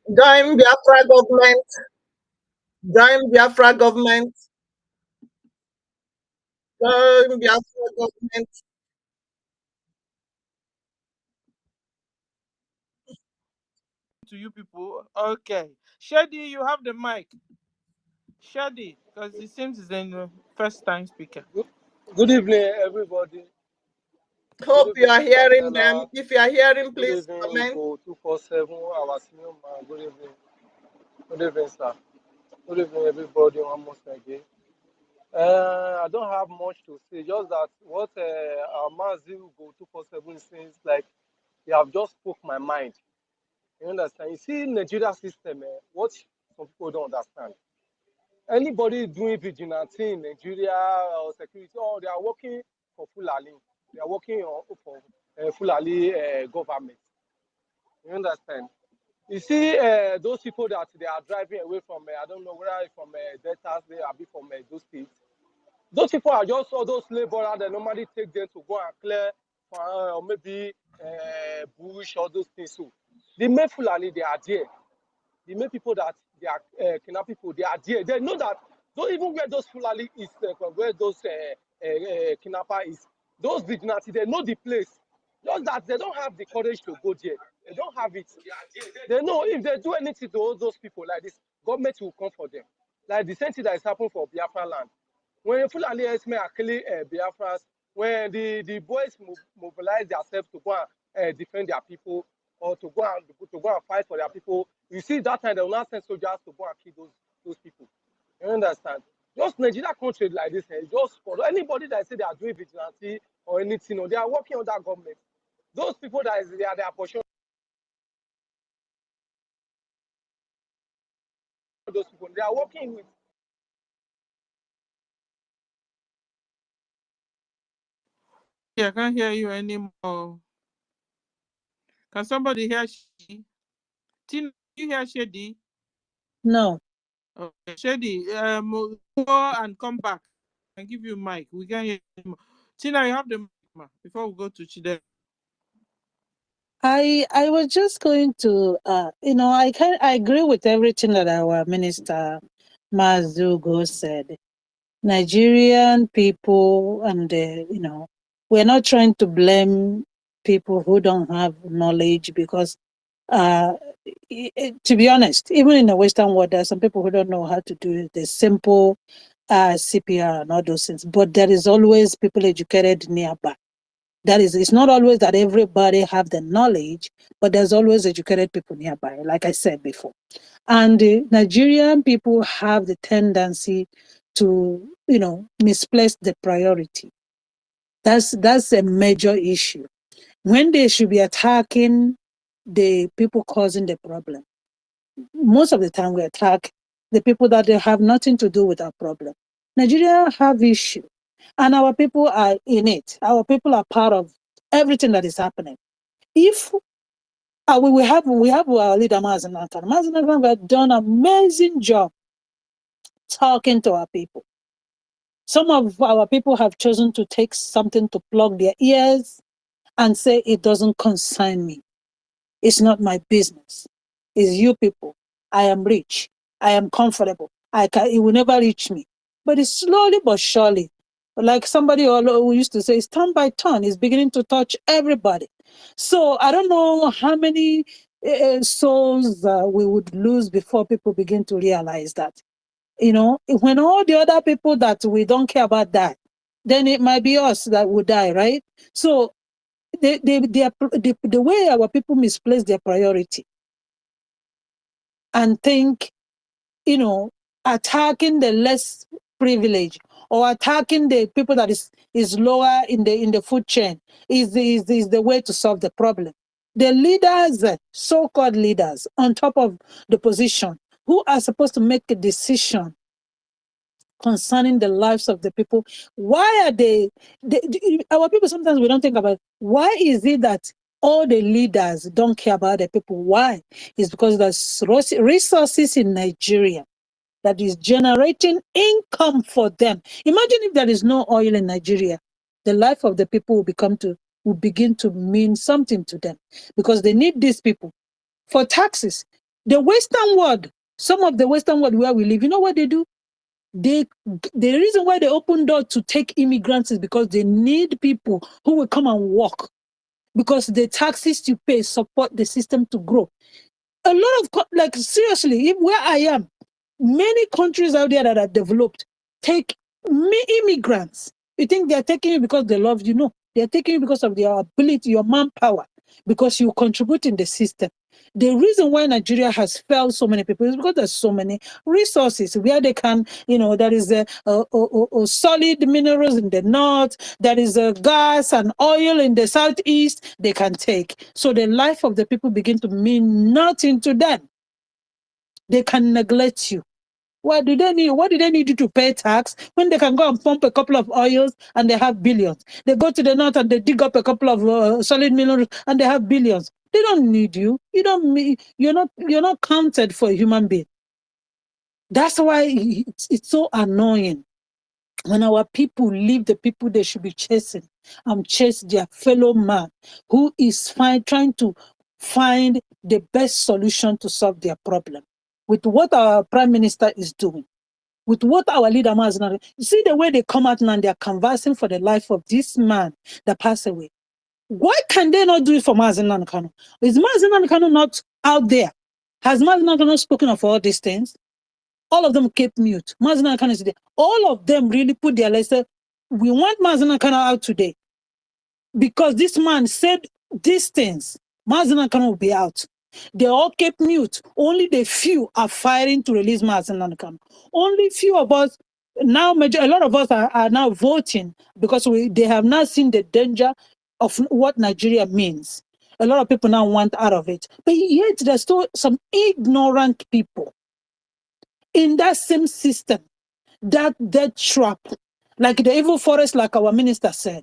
Join Biafra government. Join Biafra government. Join Biafra government. To you people. Okay. Shady, you have the mic. Shady, because it seems it's the first time speaker. Good evening, everybody. Good Hope you evening, are Sister hearing them. Stella. If you are hearing, Good please evening, comment. Go 247, our senior man. Good evening. Good evening, sir. Good evening, everybody, one more again. I don't have much to say, just that what our man Zero Go 247 says, like, you have just spoke my mind. You understand? You see, Nigeria system, what some people don't understand. Anybody doing vigilante in Nigeria or security, oh, they are working for Fulani. They are working for Fulani government. You understand? You see, those people that they are driving away from, I don't know whether from Delta, they are from those states. Those people are just all those laborers that normally take them to go and clear or maybe bush or those things. So the main Fulani, they are there. The main people that they are kidnap people, they are there. They know that don't even where those Fulani is, where those kidnapper is, those vigilantes, they know the place. Just that they don't have the courage to go there. They don't have it. They know if they do anything to all those people like this, government will come for them. Like the same thing that is happening for Biafra land. When Fulani Esme are killing Biafras, when the boys mobilize themselves to go and defend their people or to go and fight for their people, you see that time they will not send soldiers to go and kill those people. You understand? Just Nigeria country like this, just for anybody that say they are doing vigilante or anything, or they are working under government. Those people that is they are portion those people, they are working with. Yeah, I can't hear you anymore. Can somebody hear Shady? Tina, you hear Shady? No. Okay, Shady, go and come back and give you mic. We can hear you more. Tina, you have the mic, ma, before we go to Chide. I was just going to I agree with everything that our minister Mazugo said. Nigerian people and we're not trying to blame people who don't have knowledge because uh to be honest, even in the Western world, there are some people who don't know how to do the simple CPR and all those things. But there is always people educated nearby. That is, it's not always that everybody have the knowledge, but there's always educated people nearby, like I said before. And Nigerian people have the tendency to, misplace the priority. That's a major issue. When they should be attacking the people causing the problem, most of the time we attack the people that they have nothing to do with our problem. Nigeria have issue, and our people are in it. Our people are part of everything that is happening. If we have our leader Mazen have done an amazing job talking to our people. Some of our people have chosen to take something to plug their ears and say it doesn't concern me. It's not my business. It's you people. I am rich. I am comfortable. It will never reach me. But it's slowly but surely. Like somebody who used to say, it's turn by turn. It's beginning to touch everybody. So I don't know how many souls we would lose before people begin to realize that. When all the other people that we don't care about die, then it might be us that will die, right? So the way our people misplace their priority and think, attacking the less privileged or attacking the people that is lower in the food chain is the way to solve the problem. The leaders, so-called leaders on top of the position, who are supposed to make a decision concerning the lives of the people. Why are our people, sometimes we don't think about why is it that all the leaders don't care about the people? Why? It's because there's resources in Nigeria that is generating income for them. Imagine if there is no oil in Nigeria, the life of the people will begin to mean something to them because they need these people for taxes. The Western world, some of the Western world where we live, you know what they do? The reason why they open door to take immigrants is because they need people who will come and work, because the taxes you pay support the system to grow. A lot of like seriously, where I am, many countries out there that are developed take immigrants. You think they're taking you because they love you? No, they're taking you because of their ability, your manpower, because you contribute in the system. The reason why Nigeria has failed so many people is because there's so many resources where they can, there is a solid minerals in the north, there is a gas and oil in the southeast they can take. So the life of the people begin to mean nothing to them. They can neglect you. What do they need? What do they need you to pay tax when they can go and pump a couple of oils and they have billions? They go to the north and they dig up a couple of solid minerals and they have billions. They don't need you. You don't. You're not counted for a human being. That's why it's so annoying when our people leave the people they should be chasing and chase their fellow man who is trying to find the best solution to solve their problem. With what our prime minister is doing, with what our leader Mazen, you see the way they come out now and they're canvassing for the life of this man that passed away. Why can they not do it for Mazen Kanu? Is Mazen Kanu not out there? Has Mazen Kanu spoken of all these things? All of them kept mute. Mazen Kanu is there. All of them really put their letter. We want Mazen Kanu out today because this man said these things. Mazen Kanu will be out. They all kept mute. Only the few are fighting to release Mazen Kanu. Only few of us now. A lot of us are now voting because they have not seen the danger of what Nigeria means. A lot of people now want out of it, but yet there's still some ignorant people in that same system, that trap, like the evil forest, like our minister said.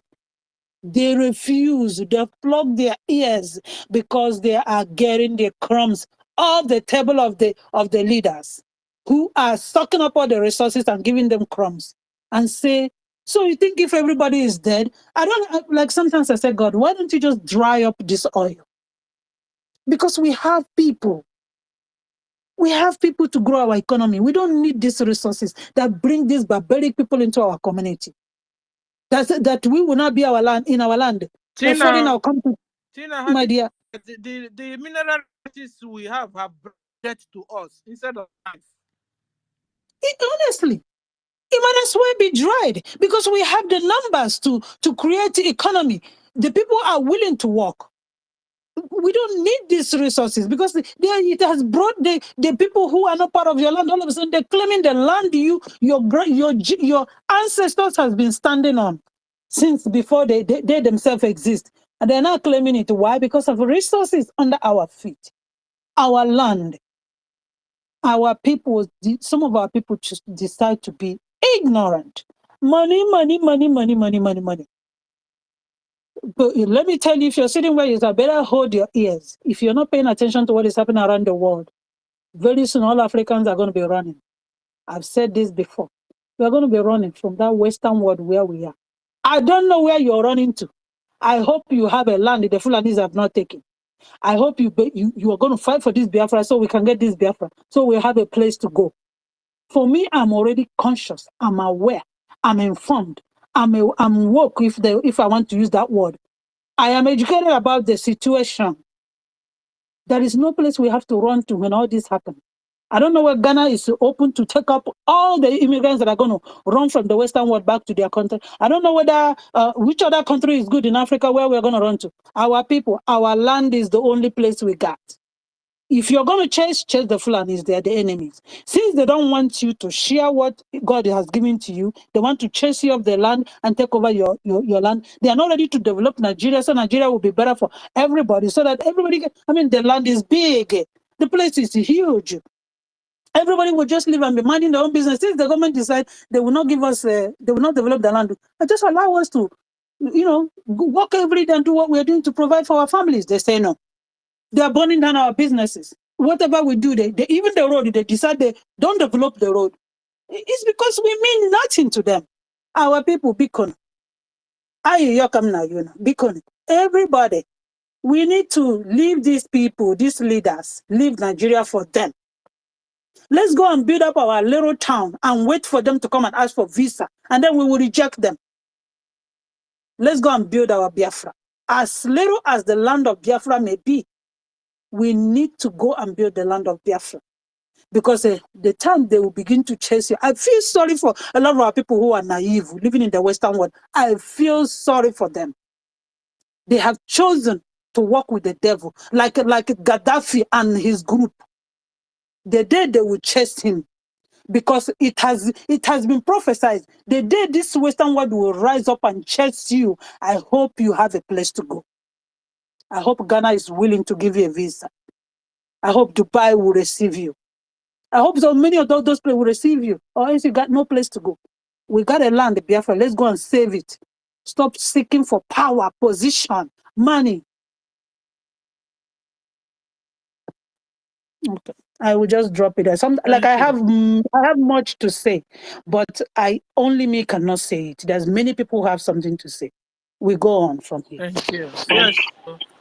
They refuse, they plug their ears because they are getting the crumbs off the table of the leaders who are sucking up all the resources and giving them crumbs and say, so you think if everybody is dead? I don't, like sometimes I say, God, why don't you just dry up this oil? Because we have people. We have people to grow our economy. We don't need these resources that bring these barbaric people into our community. That we will not be in our land. Offering our country. Tina, my dear. The mineral riches we have brought death to us instead of life. Honestly, it might as well be dried because we have the numbers to create the economy. The people are willing to work. We don't need these resources because it has brought the people who are not part of your land. All of a sudden, they're claiming the land your ancestors has been standing on since before they themselves exist. And they're not claiming it. Why? Because of resources under our feet. Our land. Our people, some of our people just decide to be ignorant. Money, money, money, money, money, money, money. But let me tell you, if you're sitting where you are, better hold your ears. If you're not paying attention to what is happening around the world, very soon all Africans are going to be running. I've said this before. We're going to be running from that Western world where we are. I don't know where you're running to. I hope you have a land the Fulanis have not taken. I hope you are going to fight for this Biafra so we can get this Biafra, so we have a place to go. For me, I'm already conscious. I'm aware. I'm informed. I'm woke, if I want to use that word. I am educated about the situation. There is no place we have to run to when all this happens. I don't know where Ghana is open to take up all the immigrants that are going to run from the Western world back to their country. I don't know whether which other country is good in Africa where we're going to run to. Our people, our land is the only place we got. If you're going to chase the Fulanis, they're the enemies. Since they don't want you to share what God has given to you, they want to chase you off the land and take over your land. They are not ready to develop Nigeria, so Nigeria will be better for everybody, so that everybody the land is big. The place is huge. Everybody will just live and be minding their own business. Since the government decide they will not give us, they will not develop the land, and just allow us to, work every day and do what we are doing to provide for our families. They say no. They are burning down our businesses. Whatever we do, they even the road, they decide they don't develop the road. It's because we mean nothing to them. Our people, Beacon. Beacon. Everybody. We need to leave these people, these leaders, leave Nigeria for them. Let's go and build up our little town and wait for them to come and ask for visa, and then we will reject them. Let's go and build our Biafra. As little as the land of Biafra may be, we need to go and build the land of Biafra. Because the time they will begin to chase you, I feel sorry for a lot of our people who are naive, living in the Western world. I feel sorry for them. They have chosen to work with the devil, like Gaddafi and his group. The day they will chase him, because it has been prophesied, the day this Western world will rise up and chase you, I hope you have a place to go. I hope Ghana is willing to give you a visa. I hope Dubai will receive you. I hope so many of those places will receive you, or else you got no place to go. We got a land, Biafra. Let's go and save it. Stop seeking for power, position, money. Okay. I will just drop it. I have much to say, but me cannot say it. There's many people who have something to say. We go on from here. Thank you. Yes,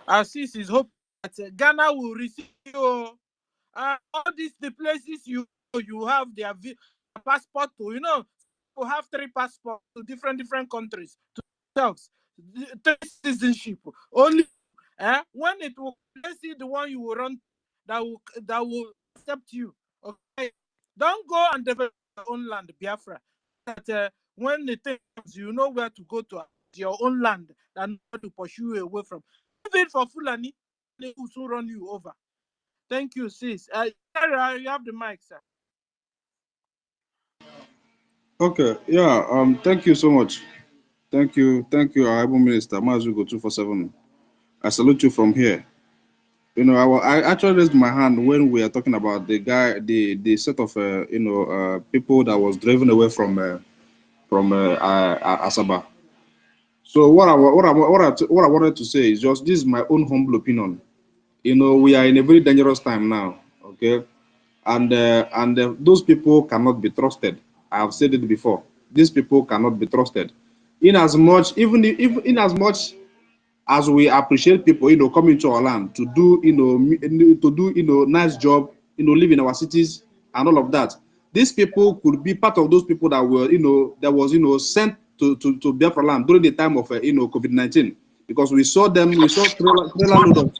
Assis is hoping that Ghana will receive you. All these the places you have their passport to. You have 3 passports to different countries to themselves. 3 citizenship only. When it will, let's see the one you will run that will accept you. Okay, don't go and develop your own land, Biafra. That when the thing comes, you know where to go to your own land and not to pursue you away from. Leave it for Fulani, they will soon run you over. Thank you, sis. Sarah, you have the mic, sir. Okay, yeah, thank you so much. Thank you, Honorable Minister Mazugo 247. I salute you from here. I actually raised my hand when we are talking about the set of people that was driven away from Asaba. So what I wanted to say is just this is my own humble opinion. We are in a very dangerous time now. Okay, and those people cannot be trusted. I have said it before. These people cannot be trusted. In as much as we appreciate people, coming to our land to do, nice job, live in our cities and all of that. These people could be part of those people that were, sent to Biafra land during the time of, COVID-19, because we saw trailer load of.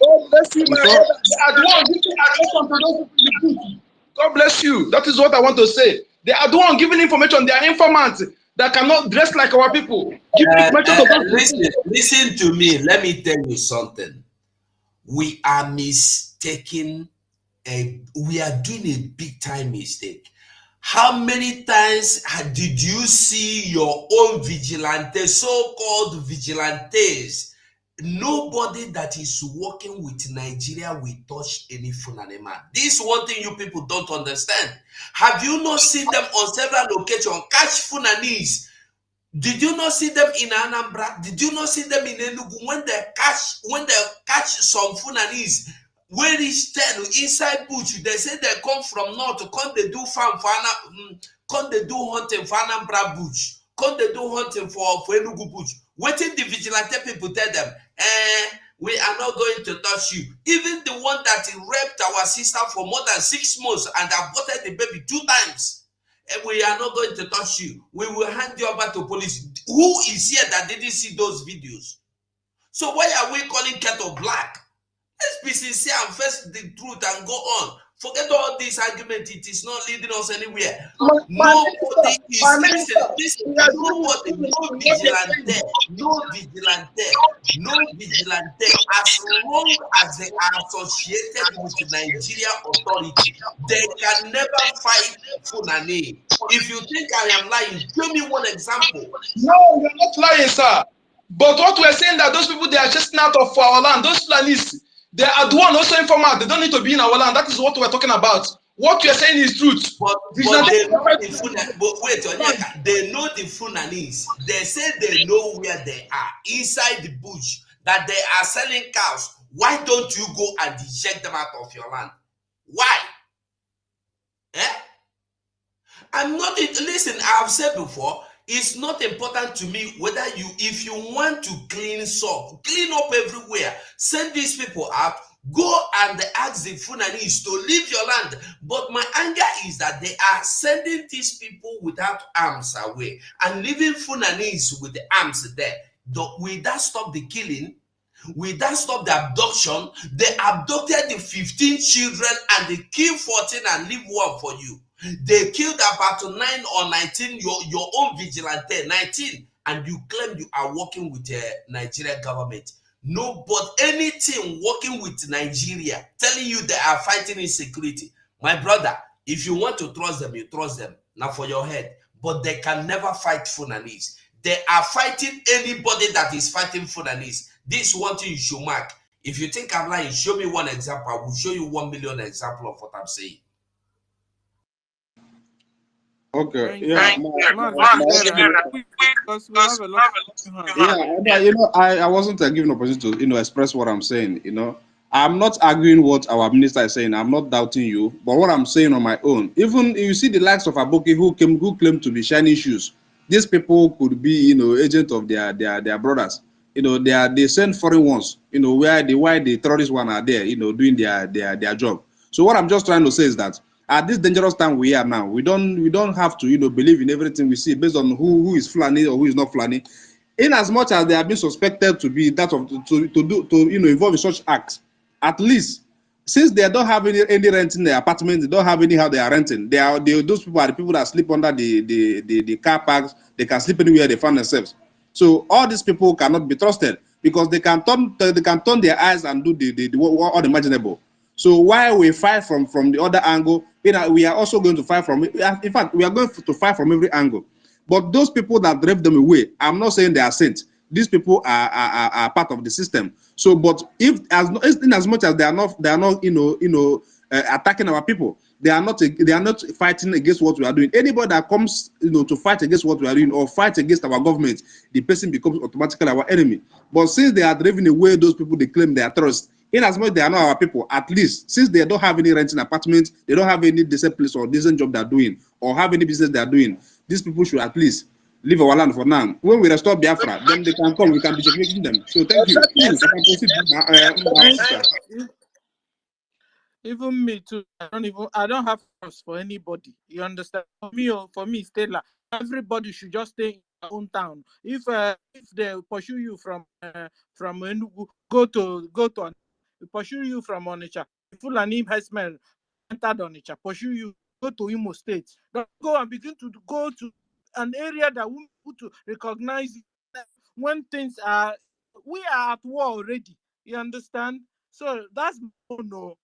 God bless you, my brother. They are the ones giving information to those people. God bless you. That is what I want to say. They are the ones giving information. They are informants that cannot dress like our people. Listen to me. Let me tell you something. We are mistaking. We are doing a big time mistake. How many times did you see your own vigilantes, so-called vigilantes? Nobody that is working with Nigeria will touch any Fulani man. This is one thing you people don't understand. Have you not seen them on several locations catch Fulanese? Did you not see them in Anambra? Did you not see them in Enugu? When they catch some Fulanese, where is 10 inside bush, they say they come from north, come they do farm for come they do hunting for Anambra bush, come they do hunting for Enugu bush. Waiting the vigilante people tell them, we are not going to touch you. Even the one that raped our sister for more than 6 months and aborted the baby 2 times. We are not going to touch you. We will hand you over to police. Who is here that didn't see those videos? So why are we calling kettle black? Let's be sincere and face the truth and go on. Forget all this argument. It is not leading us anywhere. Nobody is listen. Nobody, no vigilante. As long as they are associated with Nigeria authority, they can never fight Fulani. If you think I am lying, give me one example. No, you're not lying, sir. But what we're saying that those people, they are just out of our land. Those Fulanis, they are the one also informal. They don't need to be in our land. That is what we're talking about. What you're saying is truth. But they know the Fulanese. They say they know where they are, inside the bush, that they are selling cows. Why don't you go and eject them out of your land? Why? I'm not, listen, I've said before, It's not important to me whether if you want to clean up everywhere, send these people out, go and ask the Fulanese to leave your land. But my anger is that they are sending these people without arms away and leaving Fulanese with the arms there. Will that stop the killing? Will that stop the abduction? They abducted the 15 children and they killed 14 and leave one for you. They killed about 9 or 19, your own vigilante, 19, and you claim you are working with the Nigerian government. No, but anything working with Nigeria, telling you they are fighting insecurity. My brother, if you want to trust them, you trust them. Now for your head. But they can never fight Fulanese. They are fighting anybody that is fighting Fulanese. This one thing you should mark. If you think I'm lying, show me one example. I will show you 1 million example of what I'm saying. Okay. Yeah. I wasn't given opportunity to express what I'm saying. I'm not arguing what our minister is saying. I'm not doubting you, but what I'm saying on my own. Even you see the likes of Aboki who claim to be shining shoes. These people could be, agent of their brothers. They send foreign ones. Why the terrorist one are there, doing their job. So what I'm just trying to say is that at this dangerous time we are now, we don't have to believe in everything we see based on who is Fulani or who is not Fulani. In as much as they have been suspected to be that of to involve in such acts, at least since they don't have any rent in their apartment, they don't have any how they are renting. Those people are the people that sleep under the car parks. They can sleep anywhere they find themselves. So all these people cannot be trusted because they can turn their eyes and do the unimaginable. So while we fight from the other angle, we are also going to fight from. In fact, we are going to fight from every angle. But those people that drive them away, I'm not saying they are saints. These people are part of the system. So, but in as much as they are not attacking our people, they are not fighting against what we are doing. Anybody that comes to fight against what we are doing or fight against our government, the person becomes automatically our enemy. But since they are driving away those people, they claim they are terrorists. In as much as they are not our people, at least since they don't have any renting apartments, they don't have any decent place or decent job they're doing, or have any business they're doing, these people should at least leave our land for now. When we restore Biafra, then they can come, we can be checkmating them. So thank you. Please, even me too. I don't have trust for anybody. You understand? For me, Stella, everybody should just stay in their own town. If they pursue you from Enugu, go to pursue you from Onitsha. Fulani herdsmen entered Onitsha, pursue you, go to Imo State. Don't go and begin to go to an area that we need to recognize when things are. We are at war already. You understand? So that's no.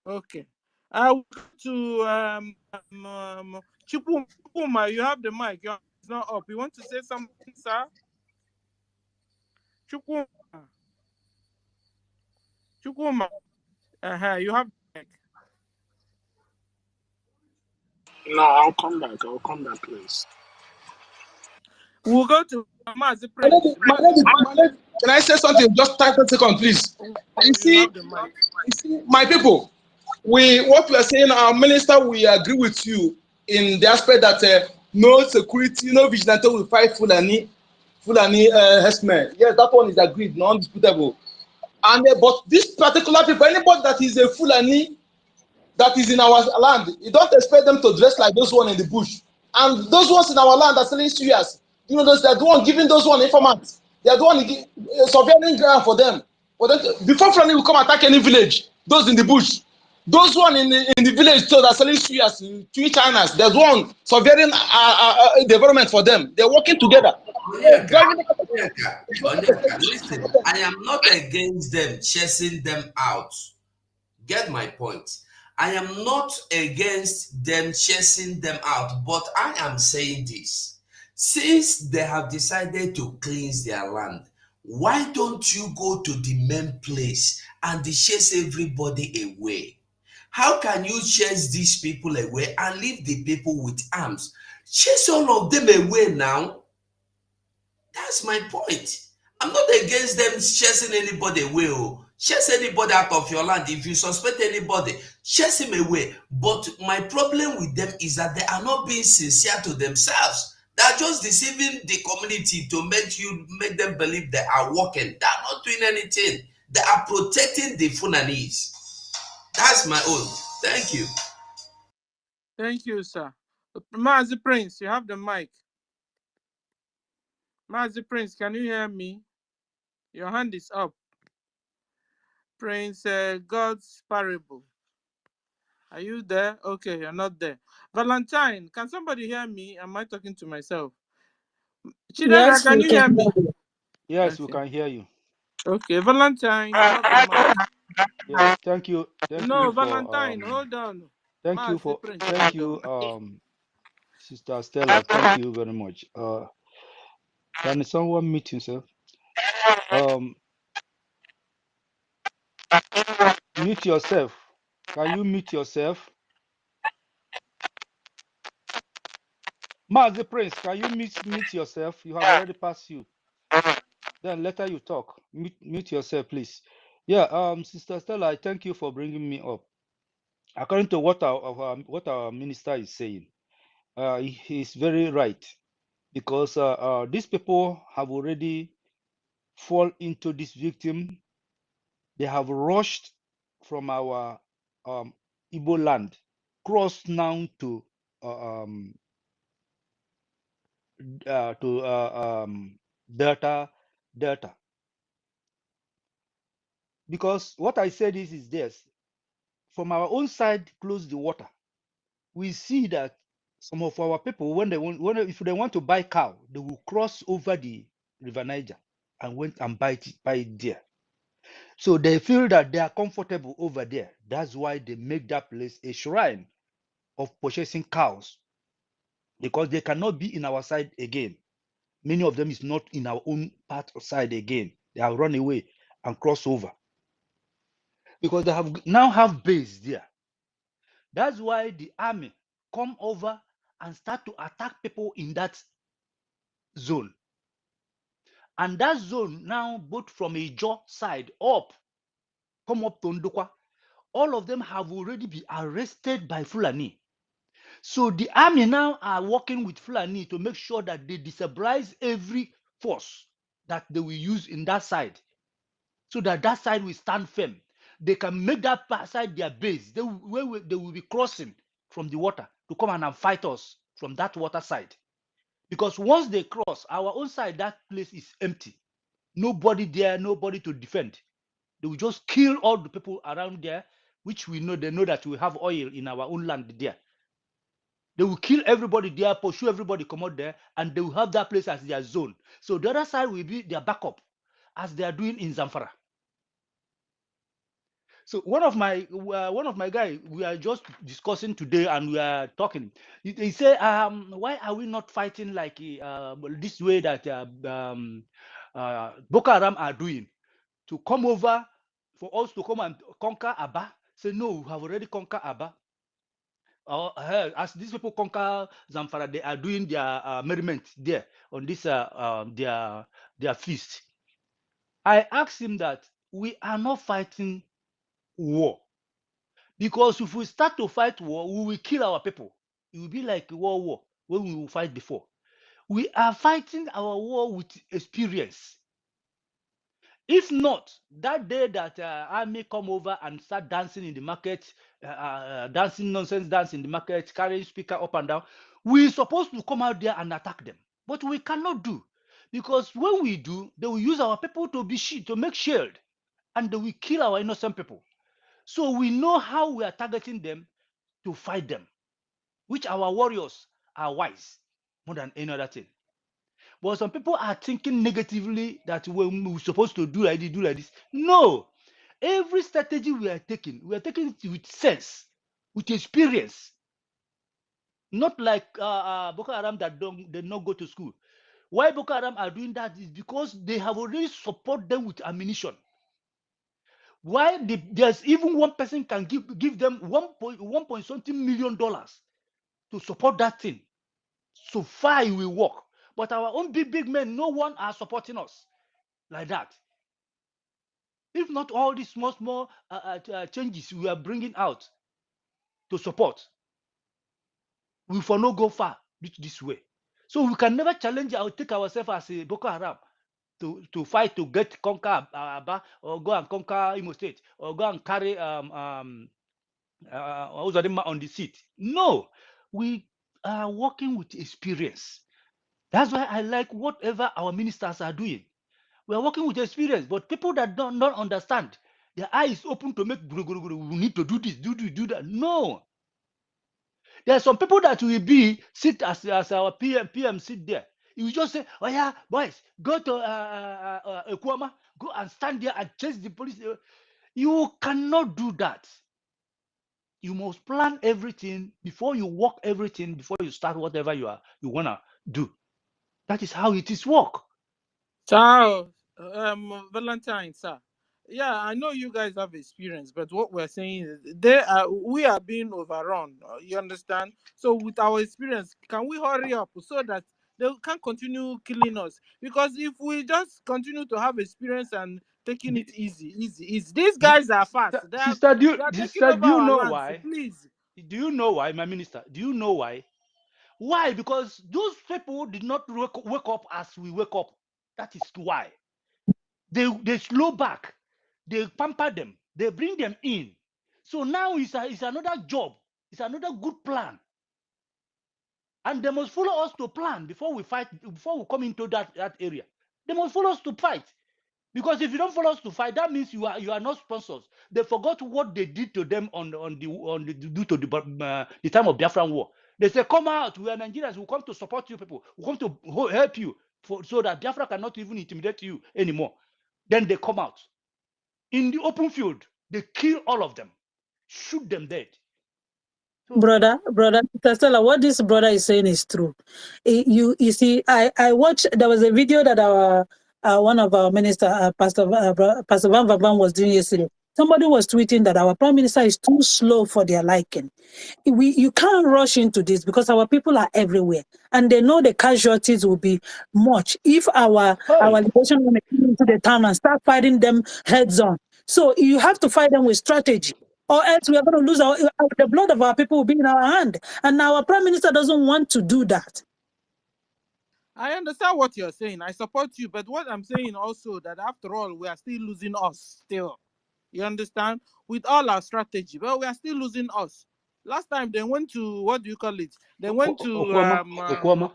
Okay. I will go to Chukuma. You have the mic. It's not up. You want to say something, sir? Chukuma. You have the mic. No, I'll come back, please. We'll go to Mazi. Can I say something? Just 30 seconds, please. You see, my people, what we are saying, our minister, we agree with you in the aspect that no security, no vigilante will fight Fulani herdsmen. Yes, that one is agreed, non-disputable. And but this particular people, anybody that is a Fulani that is in our land, you don't expect them to dress like those one in the bush. And those ones in our land are selling serious. They're the one giving those one informants. They're the one surveilling ground for them. Before Fulani will come attack any village, those in the bush, those one in the village so they're selling serious to each Chinas. There's one surveilling development for them. They're working together. Listen, I am not against them chasing them out. Get my point. I am not against them chasing them out, but I am saying this. Since they have decided to cleanse their land, why don't you go to the main place and chase everybody away? How can you chase these people away and leave the people with arms? Chase all of them away now. That's my point. I'm not against them chasing anybody away. Chase anybody out of your land. If you suspect anybody, chase him away. But my problem with them is that they are not being sincere to themselves. They are just deceiving the community to make them believe they are working. They are not doing anything. They are protecting the Fulanese. That's my own. Thank you. Thank you, sir. Mazi Prince, you have the mic. Mazi Prince, can you hear me? Your hand is up. Prince God's parable. Are you there? Okay, you're not there. Valentine, can somebody hear me? Am I talking to myself? Chidera, Yes, can we you can hear me? hear you. Yes, we Okay. can hear you. Okay, Valentine, you have the mic. Yes, thank you. Thank No, you for Valentine, hold on. thank you Mazi for Prince, thank hold you, on. Sister Stella. Thank you very much. Can someone mute himself? Um, Mute yourself. Can you mute yourself? Mazi Prince, can you mute yourself? You have already passed you. Then later you talk. Mute yourself, please. Yeah, Sister Stella, I thank you for bringing me up. According to what our minister is saying, he is very right, because these people have already fall into this victim. They have rushed from our Igbo land, crossed now uh, um, Delta. Because what I said is this: from our own side, close the water. We see that some of our people, if they want to buy cow, they will cross over the River Niger and went and buy it there. So they feel that they are comfortable over there. That's why they make that place a shrine of purchasing cows, because they cannot be in our side again. Many of them is not in our own part of side again. They have run away and cross over because they have now have base there. That's why the army come over and start to attack people in that zone. And that zone now, both from a jaw side up, come up to Ndukwa, all of them have already been arrested by Fulani. So the army now are working with Fulani to make sure that they destabilize every force that they will use in that side, so that that side will stand firm. They can make that side their base. They will be crossing from the water to come and fight us from that water side. Because once they cross our own side, that place is empty. Nobody there, nobody to defend. They will just kill all the people around there, which we know, they know that we have oil in our own land there. They will kill everybody there, pursue everybody, come out there, and they will have that place as their zone. So the other side will be their backup, as they are doing in Zamfara. So one of my guy, we are just discussing today, and we are talking. He say, why are we not fighting like this way that Boko Haram are doing, to come over for us to come and conquer Aba? Say no, we have already conquered Aba. As these people conquer Zamfara, they are doing their merriment there on this their feast. I asked him that we are not fighting war, because if we start to fight war, we will kill our people. It will be like a war when we will fight before. We are fighting our war with experience. If not, that day that army come over and start dancing in the market, dancing nonsense dance in the market, carrying speaker up and down, we're supposed to come out there and attack them. But we cannot do, because when we do, they will use our people to make shield, and they will kill our innocent people. So we know how we are targeting them to fight them, which our warriors are wise more than any other thing. But some people are thinking negatively that we're supposed to do like this. No. Every strategy we are taking it with sense, with experience. Not like Boko Haram that they not go to school. Why Boko Haram are doing that is because they have already support them with ammunition. Why there's even one person can give them one point something million dollars to support that thing. So far it will work. But our own big men, no one are supporting us like that. If not all these small changes we are bringing out to support, we for no go far this way. So we can never challenge or take ourselves as a Boko Haram to fight to conquer Aba, or go and conquer Imo State, or go and carry Uzodinma on the seat. No, we are working with experience. That's why I like whatever our ministers are doing. We are working with experience, but people that don't understand, their eye is open to make we need to do this, do that. No. There are some people that will sit as our PM sit there. You will just say, oh yeah, boys, go to Ekwama, go and stand there and chase the police. You cannot do that. You must plan everything before you work everything, before you start whatever you wanna do. That is how it is work. So, Valentine, sir. Yeah, I know you guys have experience, but what we're saying is we are being overrun. You understand? So, with our experience, can we hurry up so that they can't continue killing us? Because if we just continue to have experience and taking it easy, these guys are fast. Sister, They are taking over do you our know lands. why? Please. Do you know why, my minister? Do you know why? Why? Because those people did not wake up as we wake up. That is why. They slow back. They pamper them. They bring them in. So now it's another job. It's another good plan. And they must follow us to plan before we fight, before we come into that area. They must follow us to fight. Because if you don't follow us to fight, that means you are not sponsors. They forgot what they did to them on the time of Biafran war. They say, come out, we are Nigerians, we come to support you people, we come to help you so that Biafra cannot even intimidate you anymore. Then they come out. In the open field, they kill all of them, shoot them dead. So, brother, Stella, what this brother is saying is true. You see, I watched. There was a video that our one of our minister, Pastor Van Van was doing yesterday. Somebody was tweeting that our prime minister is too slow for their liking. You can't rush into this because our people are everywhere, and they know the casualties will be much if our liberation women come into the town and start fighting them heads on. So you have to fight them with strategy, or else we are going to lose the blood of our people will be in our hand, and our prime minister doesn't want to do that. I understand what you're saying. I support you, but what I'm saying also that after all, we are still losing us still. You understand? With all our strategy, but we are still losing us. Last time they went to, what do you call it? They went to Okwama.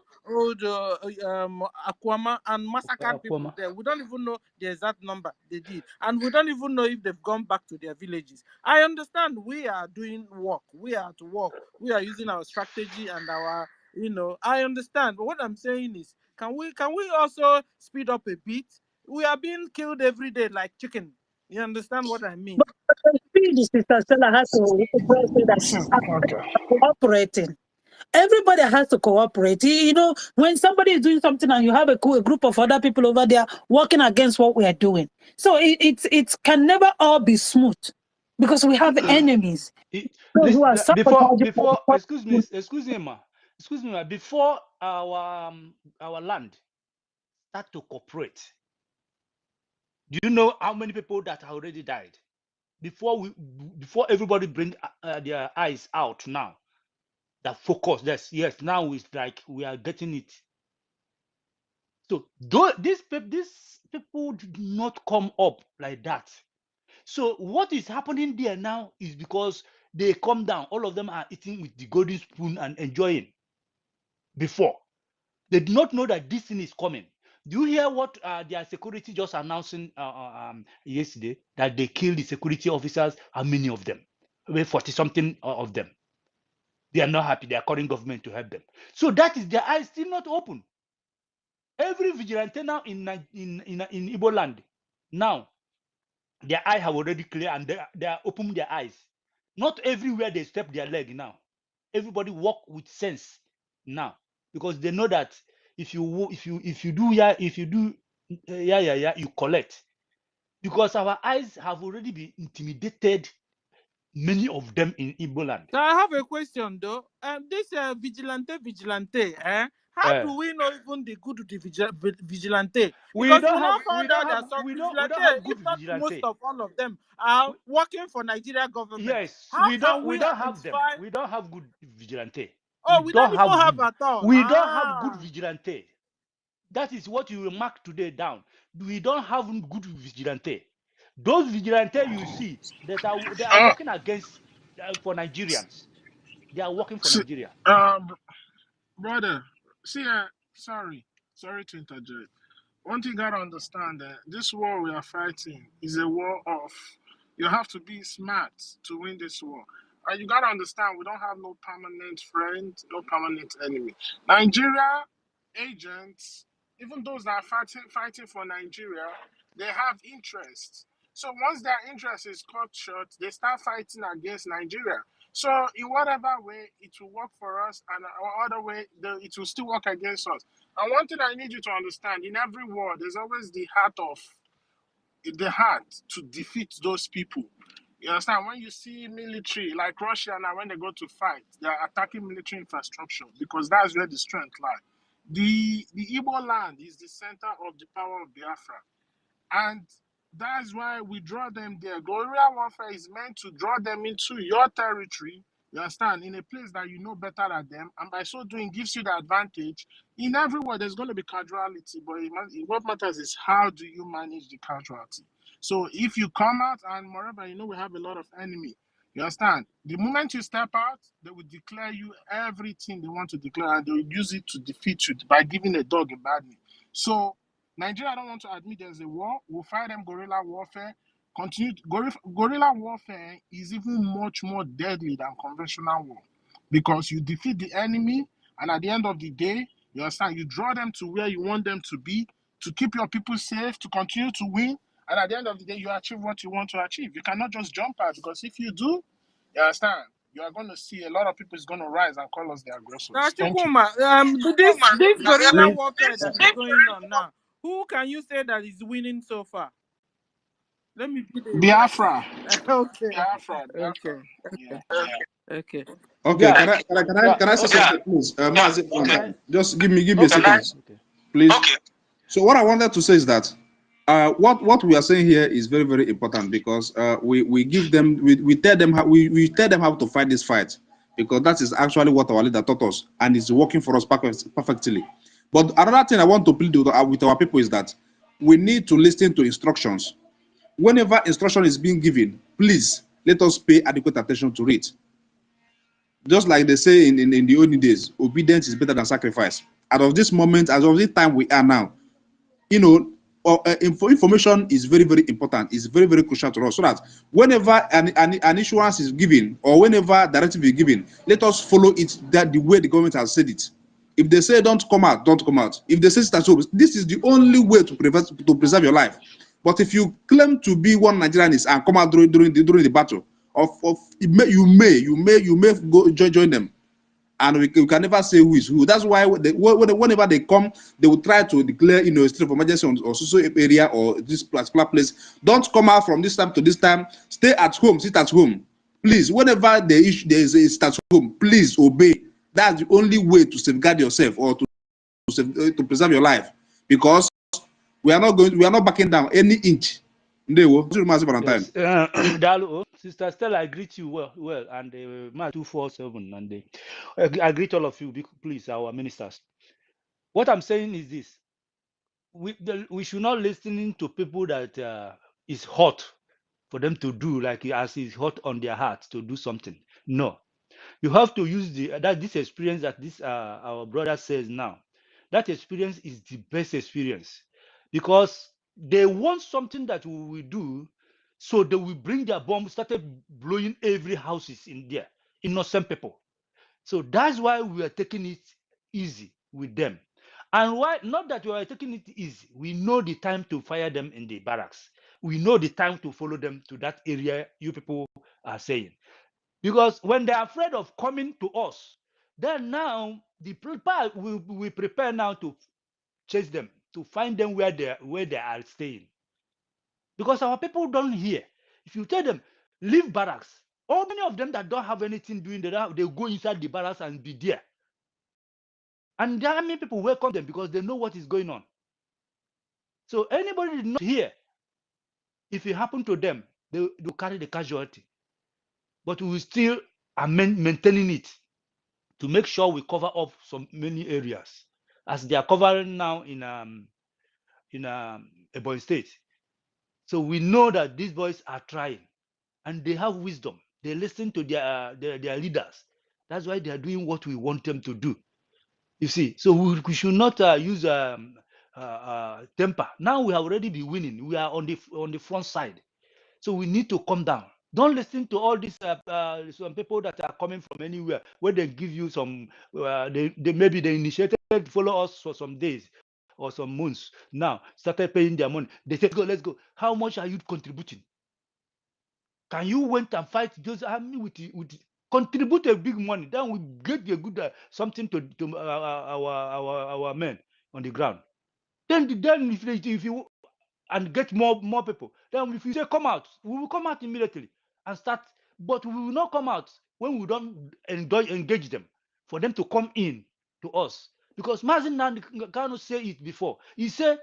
Akwama and massacred people there. We don't even know the exact number they did, and we don't even know if they've gone back to their villages. I understand we are doing work. We are to work. We are using our strategy and our, I understand. But what I'm saying is, can we also speed up a bit? We are being killed every day like chicken. You understand what I mean? But the speed, Sister Stella, has to say that cooperating. Everybody has to cooperate. When somebody is doing something and you have a group of other people over there working against what we are doing, so it can never all be smooth because we have enemies. Before, excuse me, ma. Before our land start to cooperate, do you know how many people that have already died? Before everybody bring their eyes out now, that focus. Yes. Now it's like we are getting it. So these people did not come up like that. So what is happening there now is because they come down. All of them are eating with the golden spoon and enjoying. Before, they did not know that this thing is coming. Do you hear what their security just announcing yesterday? That they killed the security officers. How many of them? About 40-something of them. They are not happy. They are calling government to help them. So that is their eyes still not open. Every vigilante now in Igbo land now, their eye have already clear and they are opening their eyes. Not everywhere they step their leg now. Everybody walk with sense now because they know that if you do you collect, because our eyes have already been intimidated. Many of them in Igbo land. So I have a question though. This vigilante, how do we know even the good vigilante? Because we now found out that some vigilante, if not most of all of them, are working for Nigeria government. Yes, we don't have them. We don't have good vigilante. Oh, we don't even have at all. We don't have good vigilante. That is what you will mark today down. We don't have good vigilante. Those vigilante you see that they are working against for Nigerians. They are working for See, Nigeria. brother, see, sorry to interject. One thing you gotta understand that this war we are fighting is a war of you have to be smart to win this war. And you gotta understand we don't have no permanent friend, no permanent enemy. Nigeria agents, even those that are fighting for Nigeria, they have interests. So once their interest is cut short, they start fighting against Nigeria. So in whatever way it will work for us, and other way it will still work against us. And one thing I need you to understand: in every war, there's always the heart to defeat those people. You understand? When you see military like Russia now, when they go to fight, they are attacking military infrastructure because that's where the strength lies. The Igbo land is the center of the power of Biafra. And that's why we draw them there. Guerrilla warfare is meant to draw them into your territory, you understand, in a place that you know better than them. And by so doing, gives you the advantage. In every war, there's going to be casualty, but what matters is how do you manage the casualty. So if you come out, and moreover, you know we have a lot of enemy. You understand? The moment you step out, they will declare you everything they want to declare, and they will use it to defeat you by giving a dog a bad name. So Nigeria don't want to admit there's a war. We'll fight them guerrilla warfare. Guerrilla warfare is even much more deadly than conventional war because you defeat the enemy, and at the end of the day, you understand, you draw them to where you want them to be to keep your people safe, to continue to win, and at the end of the day, you achieve what you want to achieve. You cannot just jump out because if you do, you understand, you are going to see a lot of people is going to rise and call us the aggressors. Thank you. This guerrilla warfare that is going on now, who can you say that is winning so far? Let me be the Biafra. okay. Biafra. Okay. Yeah. Okay. Okay, Yeah. can I say something, please? Mazi, just give me a second, Okay. please. So what I wanted to say is that what we are saying here is very, very important because we tell them how to fight this fight, because that is actually what our leader taught us, and it's working for us perfectly. But another thing I want to plead with our people is that we need to listen to instructions. Whenever instruction is being given, please let us pay adequate attention to it. Just like they say in the olden days, obedience is better than sacrifice. As of this moment, as of this time we are now, you know, information is very, very important. It's very, very crucial to us, so that whenever an issuance is given or whenever directive is given, let us follow it the way the government has said it. If they say don't come out, don't come out. If they say start home, this is the only way to preserve your life. But if you claim to be one Nigerianist and come out during the battle, you may go join them, and we can never say who is who. That's why whenever they come, they will try to declare, a state of emergency or social area or this particular place. Don't come out from this time to this time. Stay at home, sit at home, please. Whenever there is a stay at home, please obey. That's the only way to safeguard yourself or to preserve your life, because we are not backing down any inch. Yes. Dalu, Sister Stella, I greet you well, and Mark 247, and I greet all of you, please, our ministers. What I'm saying is this: we should not listen to people that is hot for them to do, like as is hot on their heart to do something. No, you have to use this experience that this our brother says now. That experience is the best experience, because they want something that we will do, so they will bring their bomb, started blowing every houses in there, innocent people. So that's why we are taking it easy with them. And why not that we are taking it easy? We know the time to fire them in the barracks. We know the time to follow them to that area you people are saying. Because when they're afraid of coming to us, then now we prepare now to chase them, to find them where they are staying. Because our people don't hear. If you tell them, leave barracks, or many of them that don't have anything doing, they go inside the barracks and be there. And there are many people welcome them because they know what is going on. So anybody not here, if it happened to them, they will carry the casualty. But we will still are maintaining it to make sure we cover up some many areas, as they are covering now in Ebonyi State. So we know that these boys are trying, and they have wisdom. They listen to their leaders. That's why they are doing what we want them to do. You see, so we should not use temper. Now we have already been winning. We are on the front side, so we need to calm down. Don't listen to all these some people that are coming from anywhere, where they give you some. They maybe they initiated follow us for some days or some months. Now started paying their money. They say, "Go, let's go." How much are you contributing? Can you went and fight those army with contribute a big money? Then we get a good something to our men on the ground. Then if you and get more people, then if you say come out, we will come out immediately and start. But we will not come out when we don't engage them for them to come in to us, because Mazin cannot say it before. He said,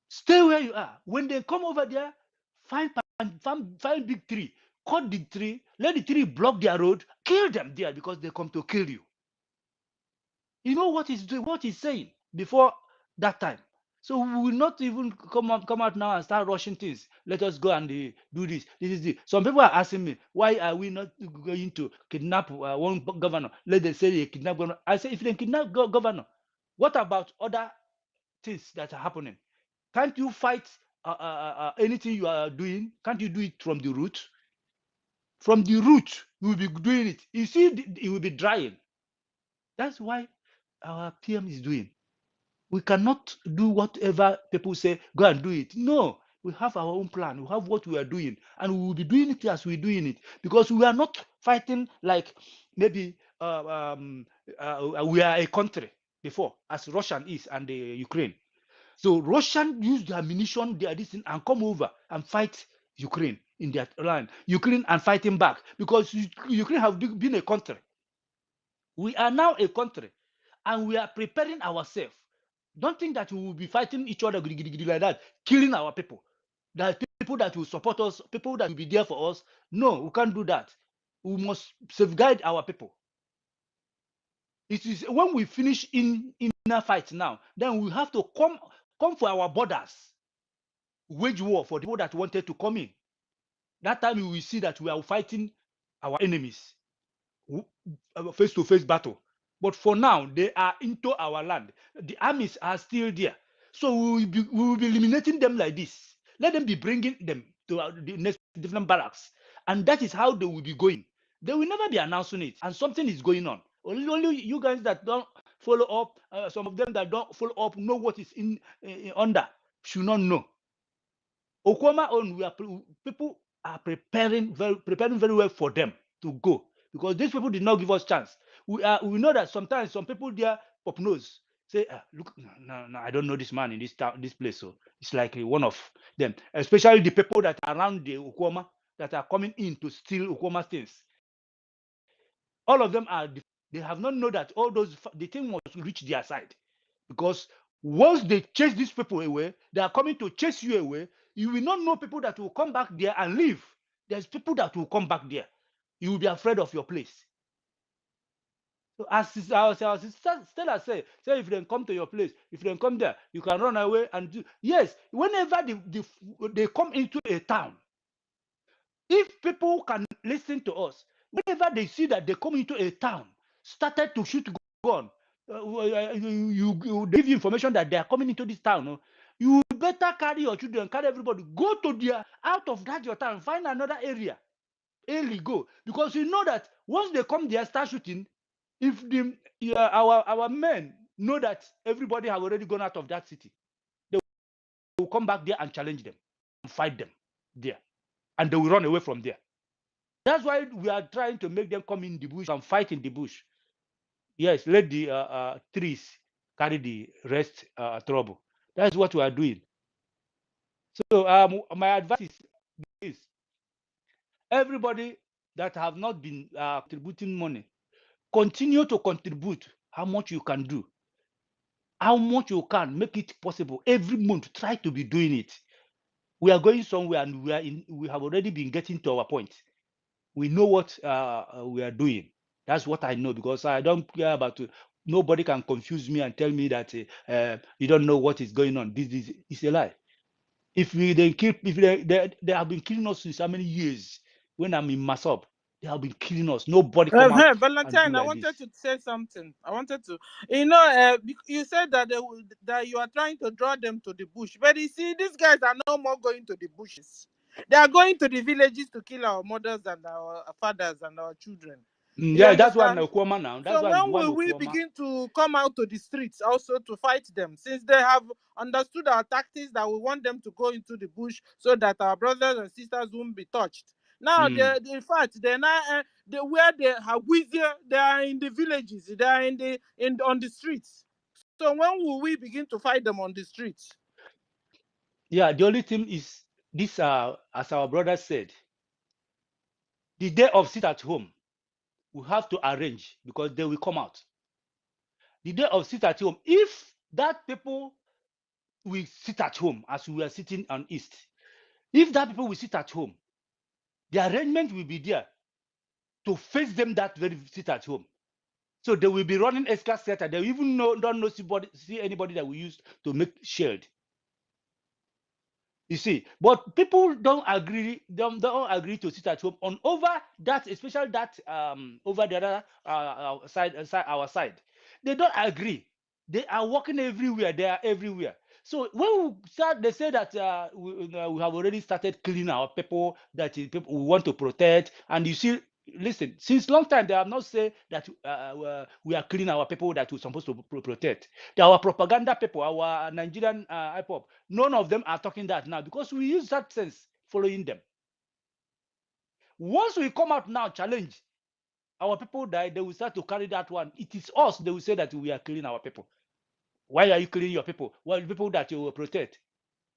"Stay where you are. When they come over there, find big tree, cut the tree, let the tree block their road, kill them there, because they come to kill you." You know what he's doing, what he's saying before that time. So we will not even come out now and start rushing things. Let us go and do this. This is it. Some people are asking me, why are we not going to kidnap one governor? Let them say they kidnap governor. I say, if they kidnap governor, what about other things that are happening? Can't you fight anything you are doing? Can't you do it from the root? From the root, you will be doing it. You see, it will be drying. That's why our PM is doing. We cannot do whatever people say, go and do it. No, we have our own plan. We have what we are doing, and we will be doing it as we're doing it, because we are not fighting like maybe we are a country before, as Russian is and the Ukraine. So Russian use their ammunition, their this thing, and come over and fight Ukraine in their land. Ukraine and fighting back, because Ukraine have been a country. We are now a country, and we are preparing ourselves. Don't think that we will be fighting each other like that, killing our people. There are people that will support us, people that will be there for us. No, we can't do that. We must safeguard our people. It is when we finish in a fight now, then we have to come for our borders, wage war for the people that wanted to come in. That time we will see that we are fighting our enemies, face-to-face battle. But for now, they are into our land. The armies are still there. So we will be eliminating them like this. Let them be bringing them to the next different barracks. And that is how they will be going. They will never be announcing it. And something is going on. Only you guys that don't follow up, some of them that don't follow up know what is under, should not know. Okwama own, people are preparing very well for them to go, because these people did not give us chance. We know that sometimes some people there pop nose say, look, no, I don't know this man in this town, this place. So it's like one of them, especially the people that are around the Okwama that are coming in to steal Okwama things. All of them they have not known that all those the thing must reach their side, because once they chase these people away, they are coming to chase you away. You will not know people that will come back there and leave. There's people that will come back there. You will be afraid of your place. So as Stella say if they come to your place, if they come there, you can run away and do. Yes, whenever they come into a town, if people can listen to us, whenever they see that they come into a town, started to shoot gun, you give you information that they are coming into this town, you better carry your children, carry everybody, go to their out of that your town, find another area, early go, because you know that once they come there, start shooting. If our men know that everybody have already gone out of that city, they will come back there and challenge them, and fight them there, and they will run away from there. That's why we are trying to make them come in the bush and fight in the bush. Yes, let the trees carry the rest trouble. That's what we are doing. So my advice is this: everybody that have not been contributing money, continue to contribute how much you can do, how much you can make it possible. Every month, try to be doing it. We are going somewhere, and we have already been getting to our point. We know what we are doing. That's what I know, because I don't care about nobody can confuse me and tell me that you don't know what is going on. This is a lie. If they have been killing us since how many years? When I'm in Masop, they have been killing us. Nobody come out Hey, and do Valentine, I like wanted this. to say something. I wanted to, you said that that you are trying to draw them to the bush, but you see, these guys are no more going to the bushes. They are going to the villages to kill our mothers and our fathers and our children. You Yeah, that's why understand? Okuama now. That's So why the when one will we Okuama. begin to come out to the streets also to fight them, since they have understood our tactics that we want them to go into the bush so that our brothers and sisters won't be touched? Now, in fact, they're now where they have they are in the villages, they are on the streets. So when will we begin to fight them on the streets? Yeah, the only thing is this. As our brother said, the day of sit at home, we have to arrange, because they will come out. The day of sit at home, if that people will sit at home as we are sitting on East, if that people will sit at home, the arrangement will be there to face them that very sit at home. So they will be running escalator. They even don't see anybody that we use to make shield. You see, but people don't agree. Don't agree to sit at home on over that, especially that over the other side, our side. They don't agree. They are working everywhere. They are everywhere. So when we start, they say that we have already started killing our people. That is people we want to protect. And you see, listen, since long time they have not said that we are killing our people that we're supposed to protect. They are our propaganda people, our Nigerian IPOP. None of them are talking that now, because we use that sense following them. Once we come out now, challenge our people, die, they will start to carry that one. It is us. They will say that we are killing our people. Why are you killing your people? Well, the people that you will protect.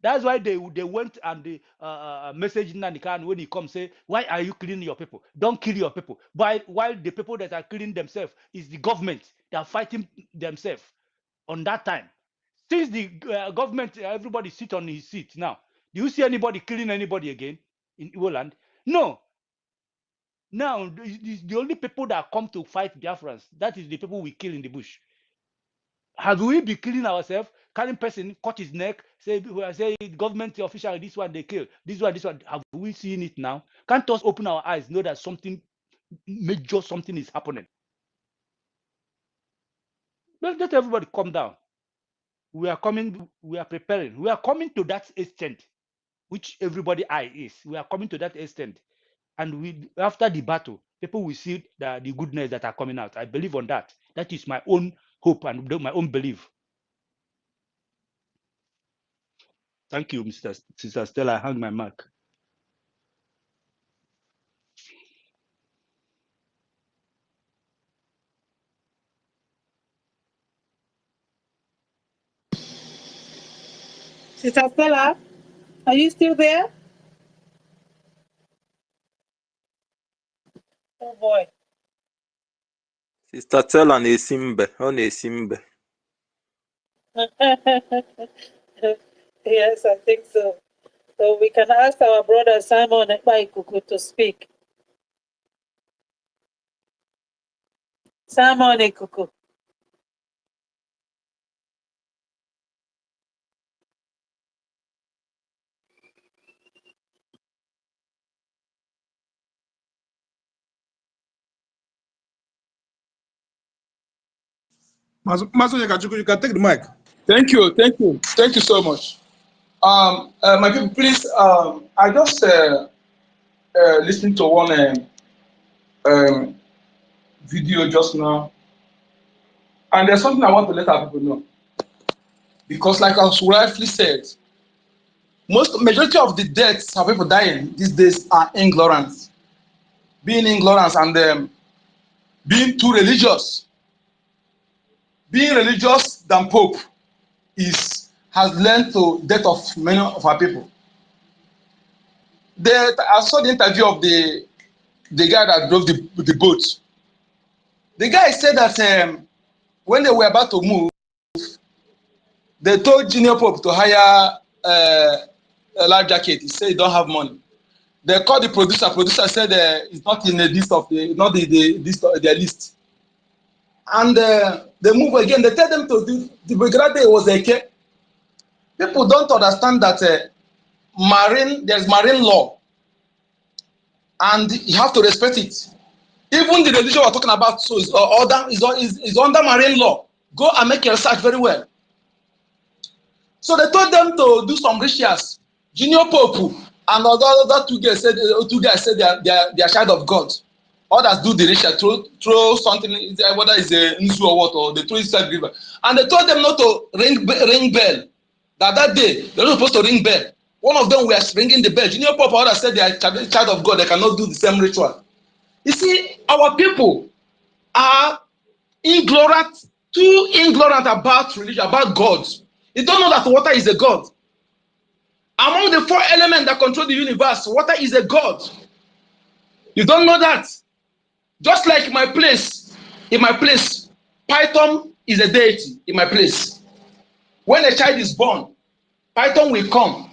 That's why they went and they messaged Nanikan when he comes, say, why are you killing your people? Don't kill your people. While the people that are killing themselves is the government. They are fighting themselves on that time. Since the government, everybody sit on his seat now. Do you see anybody killing anybody again in Igbo land? No. Now, the only people that come to fight Biafrans, that is the people we kill in the bush. Have we been killing ourselves? Carrying person, cut his neck, say government official, this one they kill, this one. Have we seen it now? Can't us open our eyes, know that something major, something is happening? Let everybody calm down. We are coming, we are preparing, we are coming to that extent, which everybody eye is. We are coming to that extent. And after the battle, people will see the goodness that are coming out. I believe on that. That is my own hope and my own belief. Thank you, Sister Stella. I hang my mark. Sister Stella, are you still there? Oh boy. Sister Tella na-esi mbe, ọ na-esi mbe. Yes, I think so. So we can ask our brother Simon Ekpaikuku to speak. Simon Ekuku. Master, you can take the mic. Thank you so much. My people, please. I just listened to one video just now, and there's something I want to let our people know. Because, like I rightfully said, majority of the deaths of people dying these days are ignorance, being ignorance, and being too religious. Being religious than Pope has led to death of many of our people. I saw the interview of the guy that drove the boat. The guy said that when they were about to move, they told Junior Pope to hire a life jacket. He said he don't have money. They called the producer. Producer said it's not in the list of not the list of their list. And they move again. They tell them to do the Brigade was a K. People don't understand that there's marine law, and you have to respect it. Even the religion we're talking about, so is under marine law. Go and make your research very well. So they told them to do some rituals. Junior Pope and other two guys said they are child of God. Others do the ritual, throw something, whether it's a nzu or what, or they throw inside the river. And they told them not to ring bell. That day they're not supposed to ring bell. One of them was ringing the bell. Junior Pope and others said they are child of God. They cannot do the same ritual. You see, our people are ignorant, too ignorant about religion, about God. You don't know that water is a God. Among the 4 elements that control the universe, water is a God. You don't know that. Just like in my place, Python is a deity in my place. When a child is born, Python will come.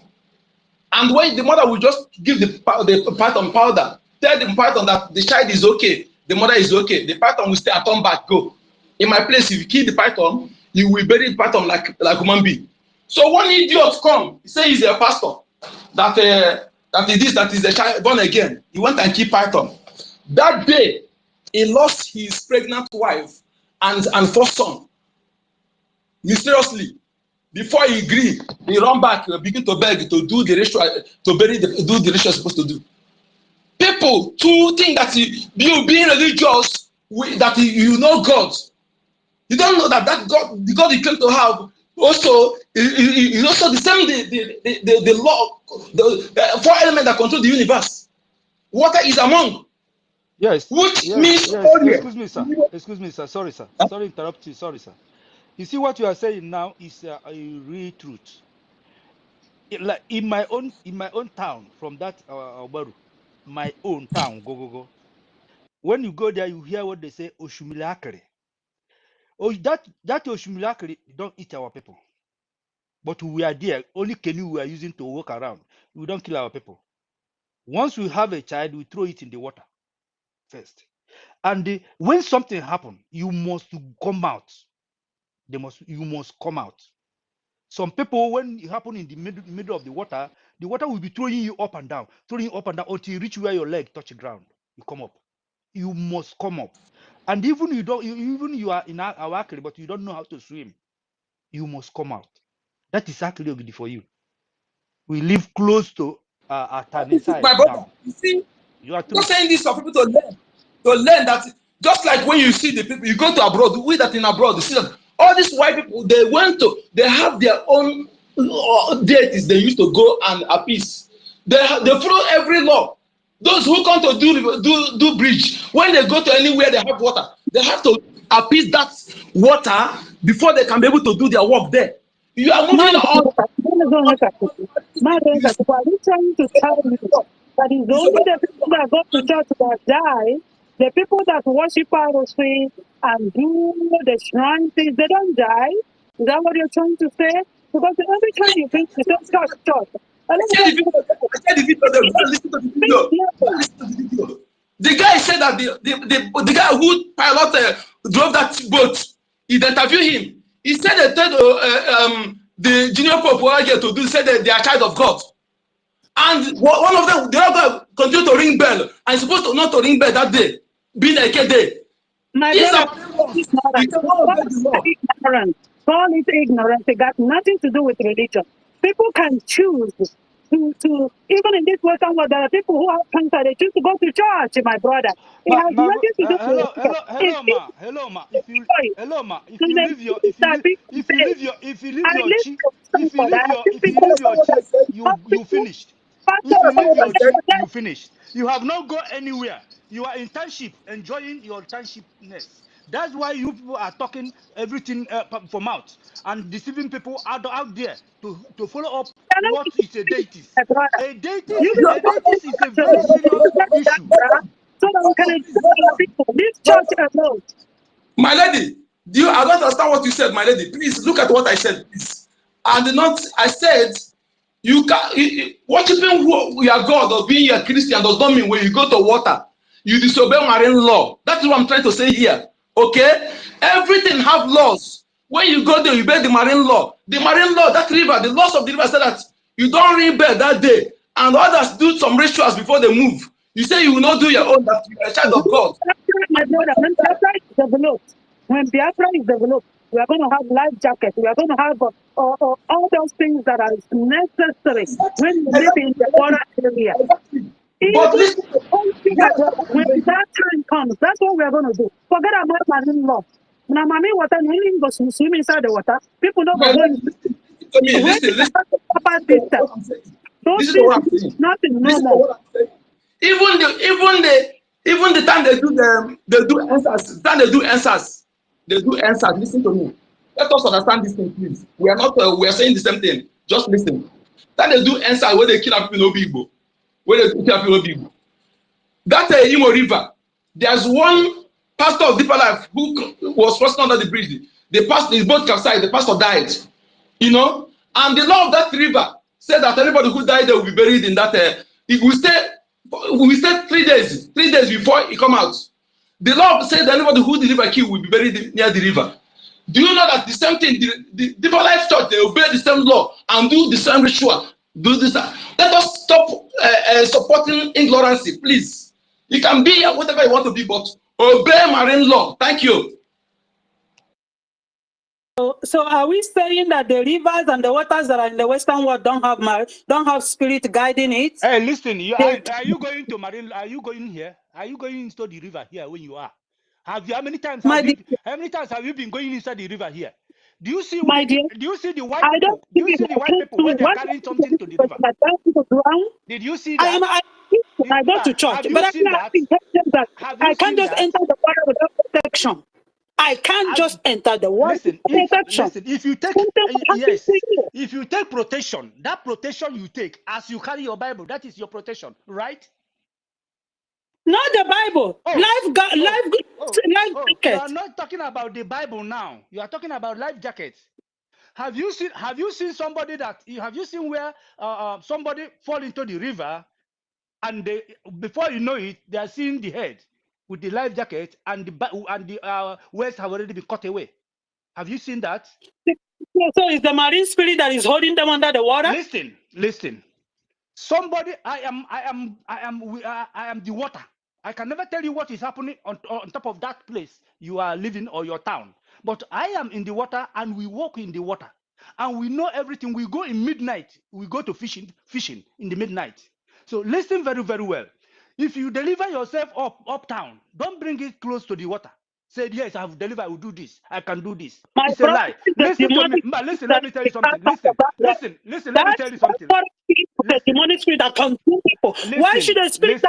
And when the mother will just give the Python powder, tell the Python that the child is okay, the mother is okay, the Python will stay and turn back, go. In my place, if you kill the Python, you will bury the Python like human being. So one idiot come, he say he's a pastor, that is a child born again. He went and killed Python. That day, he lost his pregnant wife and first son. Mysteriously. Before he agreed, he run back, begin to beg to do the ritual, do the ritual supposed to do. People to think that you being religious, that you know God. You don't know that God, the God you claim to have, also is also the same the law, the 4 elements that control the universe. Water is among. Yes. Which Yes. means Yes. all here. Excuse me, sir. Excuse me, sir. Sorry, sir. Sorry to interrupt you. Sorry, sir. You see what you are saying now is a real truth. Like in my own town, from that Obaru, my own town, go. When you go there, you hear what they say, Oshumilakere. Oh, that Oshumilakere don't eat our people. But we are there. Only canoe we are using to walk around. We don't kill our people. Once we have a child, we throw it in the water first. And when something happens, you must come out. You must come out. Some people, when it happens in the middle of the water will be throwing you up and down until you reach where your leg touch the ground. You come up. You must come up. And even you are in our acre, but you don't know how to swim, you must come out. That is actually good for you. We live close to This is my Tanisai brother. Dam. You see, You are I'm not true. saying this for people to learn that just like when you see the people, you go to abroad, we that in abroad, you see that all these white people, they have their own deities they used to go and appease. They follow every law. Those who come to do bridge, when they go to anywhere they have water, they have to appease that water before they can be able to do their work there. You are moving on. Are you trying to tell me that it's only the people that go to church that die, the people that worship Parosi and do the shrine things, they don't die? Is that what you're trying to say? Because every time you think you say church. I said the video. Go and listen to the video. Go and listen to the video. The guy said that the guy who drove that boat, he interviewed him. He said they told the junior pope to do, said that they are child of God. And one of them, the other continue to ring bell, and he's supposed to not to ring bell that day, being a day. My brother, ignorant. Call it ignorance. It got nothing to do with religion. People can choose to even in this Western world, there are people who have cancer. They choose to go to church, my brother. It has nothing to do with religion. Hello, ma. If you leave your chi, you finished. If you leave your chi, you finished. You have not gone anywhere. You are in township, enjoying your townshipness. That's why you people are talking everything from out and deceiving people out there to follow up what is a deities. A deities is a very serious issue. So that we can enjoy people. This church alone. My lady, I don't understand what you said, my lady. Please look at what I said, please. And not, I said, You can worshiping your God or being a Christian does not mean when you go to water, you disobey marine law. That is what I'm trying to say here. Okay? Everything have laws. When you go there, you obey the marine law. The marine law, that river, the laws of the river said that you don't rebel that day, and others do some rituals before they move. You say you will not do your own, that you are a child of God. My brother, when Biafra is developed, we are going to have life jackets. We are going to have all those things that are necessary when you live in the water area. But listen, When that time comes, that's what we are going to do. Forget about marine law. Now, mommy, water, when go swim inside the water, people don't go in. listen to me. Listen to what I'm saying. Listen to what I'm saying. Nothing, no Listen to more. what I'm saying. Even the time they do answers. The time they do answers. Listen to me. Let us understand this thing, please. We are not. We are saying the same thing. Just listen. That they do answers where they kill people in Obibo. Where they kill people in Obibo. That Imo River. There's one pastor of Deeper Life who was crossing under the bridge. The pastor, his boat capsized. The pastor died. You know, and the law of that river said that anybody who died there will be buried in that. It will stay 3 days. 3 days before he come out. The law said that anybody who the river kill will be buried near the river. Do you know that the same thing? The Deeper Life Church, they obey the same law and do the same ritual. Do this. Let us stop supporting ignorance, please. You can be whatever you want to be, but obey marine law. Thank you. So are we saying that the rivers and the waters that are in the Western world don't have spirit guiding it? Hey, listen, are you going to Marine? Are you going here? Are you going into the river here when you are? How many times have you been going inside the river here? Do you see the white people? Do you see the white people when they're carrying something to the river? Did you see that? I go to church, but I can't just enter the water without protection. I can't just enter the water. Listen, if you take if you take protection, that protection you take as you carry your Bible, that is your protection, right? Not the Bible. Life jacket. You are not talking about the Bible now. You are talking about life jackets. Have you seen somebody where somebody fall into the river and before you know it, they are seeing the head with the life jacket and the waist have already been cut away? Have you seen that? So is the marine spirit that is holding them under the water? Listen. Somebody, I am the water. I can never tell you what is happening on top of that place you are living or your town. But I am in the water and we walk in the water. And we know everything. We go in midnight. We go to fishing in the midnight. So listen very, very well. If you deliver yourself uptown, don't bring it close to the water. Say, yes, I have delivered, I will do this. I can do this. It's a lie. Listen to me. Listen, let me tell you something. Listen, let me tell you something. The demonic spirit that consumes people. Why should the spirit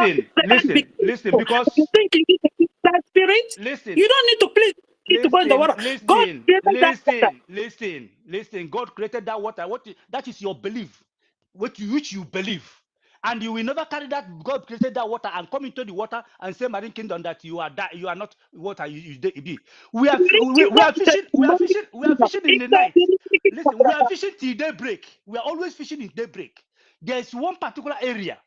listen, because you think you need to please that spirit? Listen. You don't need to please to go in the water. Listen. God created that water. That is your belief, which you believe. And you will never carry that God created that water and come into the water and say, Marine Kingdom, that you are not water. You be. We are fishing in the night. Listen, we are fishing till daybreak. We are always fishing in daybreak. There is one particular area.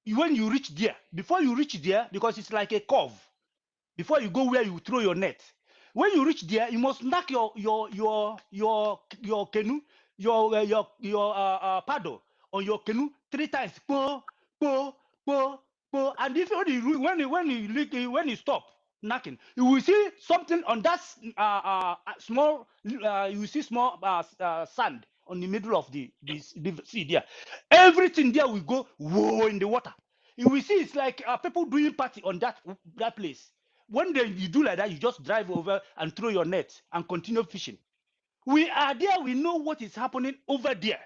When you reach there, before you reach there, because it's like a cove, before you go where you throw your net. When you reach there, you must knock your canoe, your paddle on your canoe 3 times. And if when you stop knocking, you will see something on that small. You will see small sand on the middle of the sea there. Everything there will go whoa in the water. You will see it's like people doing party on that place. When you do like that, you just drive over and throw your net and continue fishing. We are there. We know what is happening over there.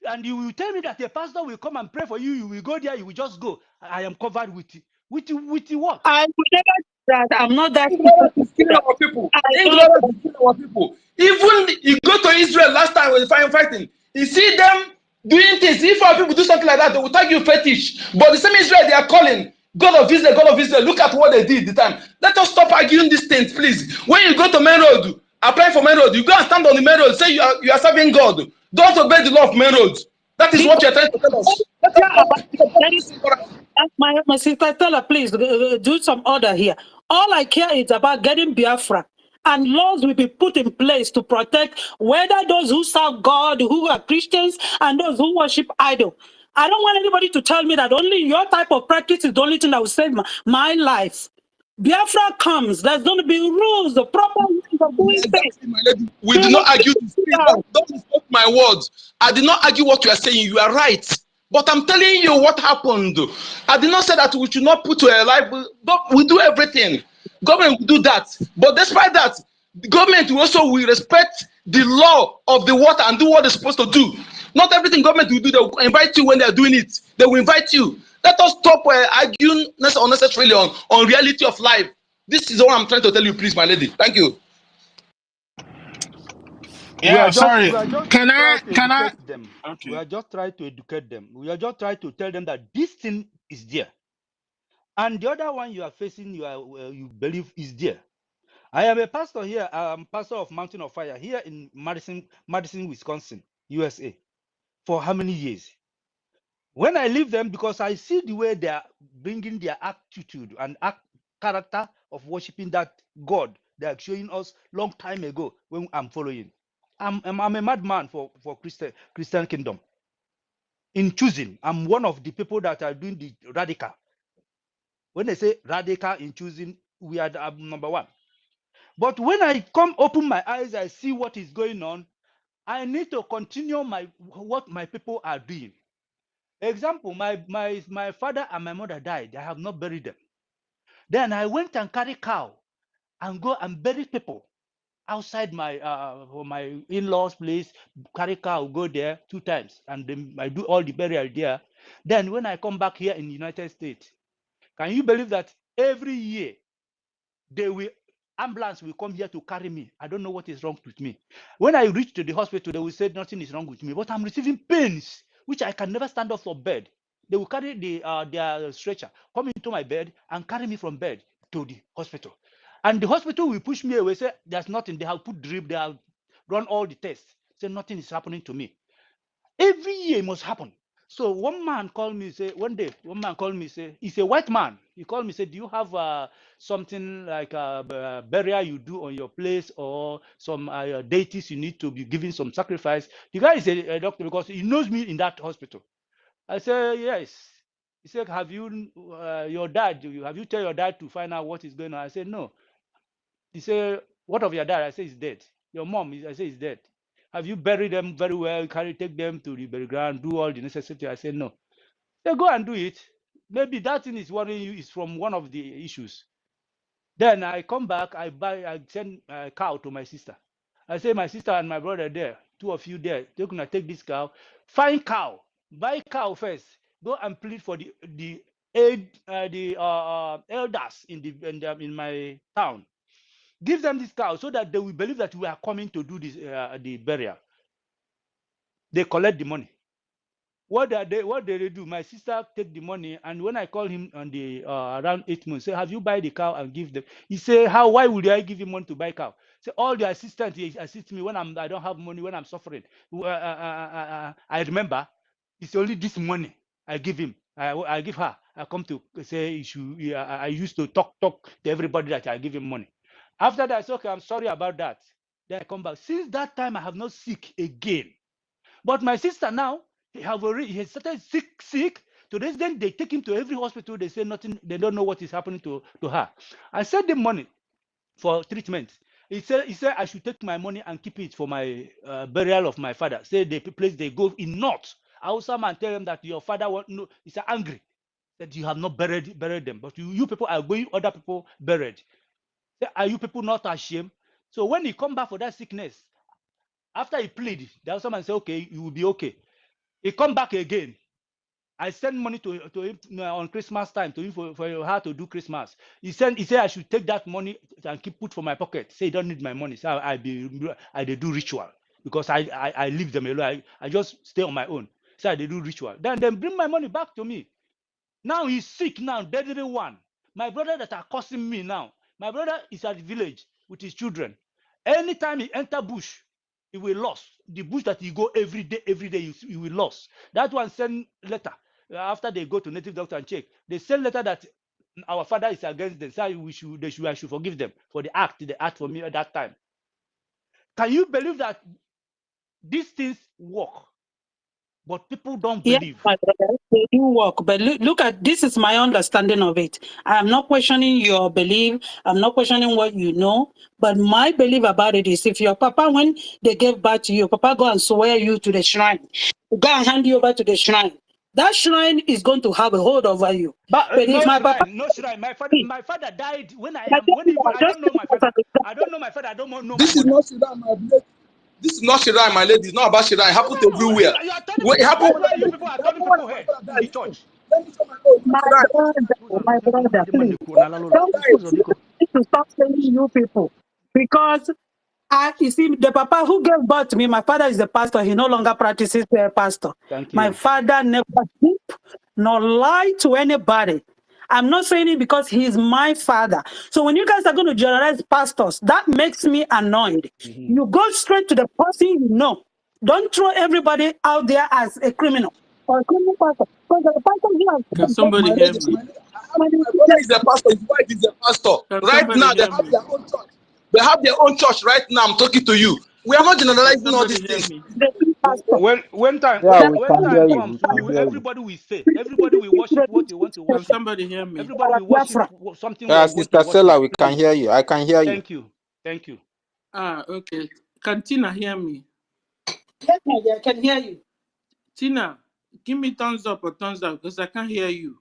And you will tell me that a pastor will come and pray for you. You will go there. You will just go. I am covered with what? I will never do that. I'm not that. Ignorance is killing our people. Ignorance is killing our people. Even you go to Israel last time when they fighting, you see them doing things. If our people do something like that, they will tag you fetish. But the same Israel they are calling God of Israel, look at what they did the time. Let us stop arguing these things, please. When you go to main road, apply for main road, you go and stand on the main road, say you are serving God. Don't obey the law of main road. That is what you're trying to tell us. Let us talk about my sister, tell her, please do some order here. All I care is about getting Biafra, and laws will be put in place to protect whether those who serve God, who are Christians, and those who worship idol. I don't want anybody to tell me that only your type of practice is the only thing that will save my life. Biafra comes, there's going to be rules, the proper ways of doing things. Exactly, my lady. We did not argue this. Don't mistake my words. I did not argue what you are saying. You are right. But I'm telling you what happened. I did not say that we should not put to a life. We do everything. Government will do that. But despite that, the government also will respect the law of the water and do what they're supposed to do. Not everything government will do. They will invite you when they are doing it. They will invite you. Let us stop arguing unnecessarily on reality of life. This is what I'm trying to tell you, please, my lady. Thank you. Yeah, sorry. We are just Can trying to I? educate them. We Okay. are just trying to educate them. We are just trying to tell them that this thing is there, and the other one you are facing, you believe is there. I am a pastor here. I'm pastor of Mountain of Fire here in Madison, Wisconsin, USA, for how many years? When I leave them, because I see the way they are bringing their attitude and character of worshiping that God they are showing us long time ago when I'm following. I'm a madman for Christian kingdom. In choosing, I'm one of the people that are doing the radical. When they say radical in choosing, we are number one. But when I come open my eyes, I see what is going on. I need to continue what my people are doing. Example, my father and my mother died. I have not buried them. Then I went and carry cow and go and bury people outside my in-laws place. Carry cow, go there 2 times, and then I do all the burial there. Then when I come back here in the United States, can you believe that every year they will ambulance will come here to carry me? I don't know what is wrong with me. When I reach to the hospital, they will say nothing is wrong with me, but I'm receiving pains which I can never stand up from bed. They will carry their stretcher, come into my bed and carry me from bed to the hospital. And the hospital will push me away, say there's nothing. They have put drip, they have run all the tests, say nothing is happening to me. Every year it must happen. So one man called me, say one day, one man called me, say he's a white man. He called me, say, do you have something like a burial you do on your place, or some deities you need to be giving some sacrifice? The guy is a doctor because he knows me in that hospital. I said yes. He said, have you your dad? Have you tell your dad to find out what is going on? I said no. He said, what of your dad? I said he's dead. Your mom? I said he's dead. Have you buried them very well? Take them to the burial ground, do all the necessity? I said no. They go and do it. Maybe that thing is worrying you is from one of the issues. Then I come back, I send a cow to my sister. I say, my sister and my brother there, 2 of you there, they're gonna take this cow, find cow, buy cow first, go and plead for the elders in my town. Give them this cow so that they will believe that we are coming to do this the burial. They collect the money. What did they do? My sister take the money, and when I call him on the around 8 months, say, have you buy the cow and give them? He say, how? Why would I give him money to buy cow? Say, all the assistants he assist me when I don't have money, when I'm suffering. I remember it's only this money I give him. I give her. I come to say I used to talk to everybody that I give him money. After that, I say, okay, I'm sorry about that. Then I come back. Since that time, I have not sick again. But my sister now, he has started sick. To this then they take him to every hospital. They say nothing. They don't know what is happening to her. I sent them money for treatment. He said I should take my money and keep it for my burial of my father. Say the place they go in north. I also man tell them that your father won't know. He's angry that you have not buried them, but you people are going other people buried. Say, are you people not ashamed? So when he come back for that sickness, after he plead, the other man say, okay, you will be okay. He come back again. I send money to him on Christmas time to him for her to do Christmas. He said I should take that money and keep put for my pocket. Say he don't need my money. So I do ritual because I leave them alone. I just stay on my own. So I do ritual. Then bring my money back to me. Now he's sick now, deadly one. My brother that are cursing me now. My brother is at the village with his children. Anytime he enter bush, you will lose. The bush that you go every day, you will lose. That one send letter after they go to native doctor and check. They send letter that our father is against them. So I should forgive them for the act they act for me at that time. Can you believe that these things work? But people don't Yeah, believe. my brother, they do work. But look at this is my understanding of it. I am not questioning your belief. I'm not questioning what you know. But my belief about it is if your papa, when they gave birth to you, papa go and swear you to the shrine, go and hand you over to the shrine. That shrine is going to have a hold over you. But But if no my papa, shrine, no shrine. My father died when I don't know my father. I don't know my father. I don't know my This is mother. not Shiran, my lady. This is not Shiran, my lady. It's not about Shiran. It happened No, everywhere. you are turning It people. happened That's when why I you did. people are It turning happened when people my head father in died. the Listen, church. let me show my own. my Shiran. brother, my brother, please, When my father don't died, need to stop saying you people because you see, the papa who gave birth to me, my father is a pastor. He no longer practices pastor. Thank My you. father never sleep nor lie to anybody. I'm not saying it because he's my father. So when you guys are going to generalize pastors, that makes me annoyed. Mm-hmm. You go straight to the person you know. Don't throw everybody out there as a criminal or a criminal pastor. Because the pastor here Can has somebody my hear lady, me? my brother is a pastor. His wife is a pastor. Can Right somebody now, they hear have me? their own church. They have their own church right now. I'm talking to you. We are not Can generalizing all somebody these hear things. me? the pastor. When time Yeah, we when can hear time you. comes, We can hear you. everybody will say, everybody will worship what they want to Can worship. somebody hear me? Everybody will worship Biafra. something we Yeah, are going to Sister worship. Stella, we can Please, hear you. I can hear you. thank you, thank you. Ah, okay. Can Tina hear me? Yes, my dear, I can hear you. Tina, give me thumbs up or thumbs down because I can't hear you.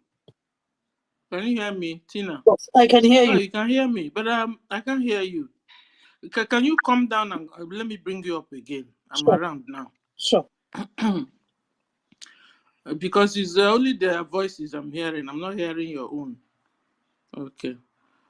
Can you hear me, Tina? Yes, I can hear Oh, you. you can hear me, but I can't hear you. Can you come down and let me bring you up again? I'm Sure, around now. sure. Because it's only their voices I'm hearing. I'm not hearing your own. Okay.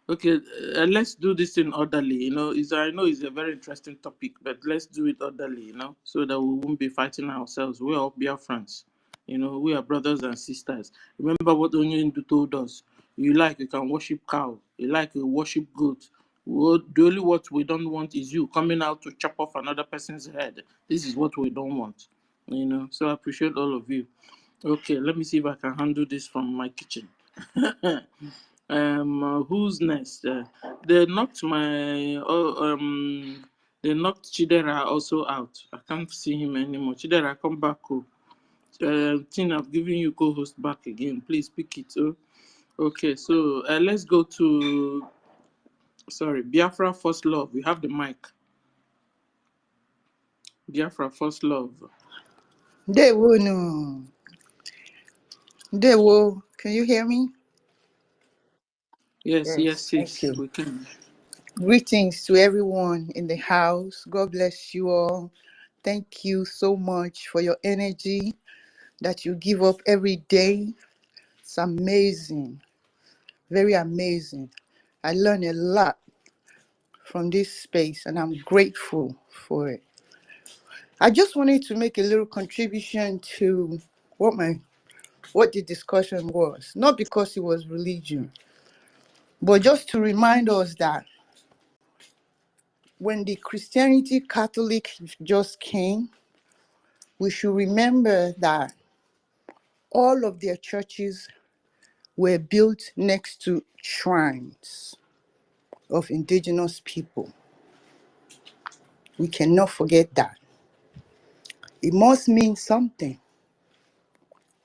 Okay, let's do this in orderly. You know, I know it's a very interesting topic, but let's do it orderly. You know, so that we won't be fighting ourselves. We are all Biafrans. You know, we are brothers and sisters. Remember what Onyendu told us. You can worship cow. You worship goat. The only what we don't want is you coming out to chop off another person's head. This is what we don't want. You know, so I appreciate all of you. Okay, let me see if I can handle this from my kitchen. Who's next? They knocked my they knocked Chidera also out. I can't see him anymore. Chidera, come back. Oh. Tina, I've given you co-host back again. Please pick it. Oh. Okay, so let's go to Biafra First Love. We have the mic. Biafra First Love. Dewo no. Dewo, can you hear me? Yes, Yes, thank sis. you. We can. Greetings to everyone in the house. God bless you all. Thank you so much for your energy that you give up every day. It's amazing, very amazing. I learn a lot from this space and I'm grateful for it. I just wanted to make a little contribution to what the discussion was, not because it was religion, but just to remind us that when the Christianity Catholic just came, we should remember that all of their churches were built next to shrines of indigenous people. We cannot forget that. It must mean something,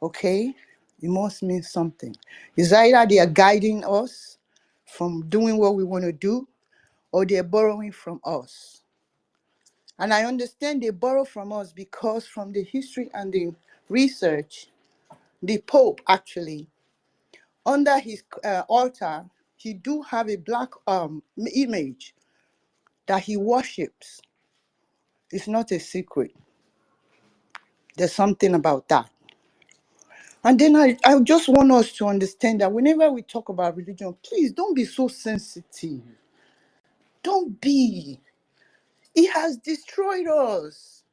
okay? It must mean something. It's either they are guiding us from doing what we want to do, or they're borrowing from us. And I understand they borrow from us because from the history and the research, the Pope actually, under his altar, he do have a black image that he worships. It's not a secret. There's something about that. And then I just want us to understand that whenever we talk about religion, please don't be so sensitive. Don't be. It has destroyed us.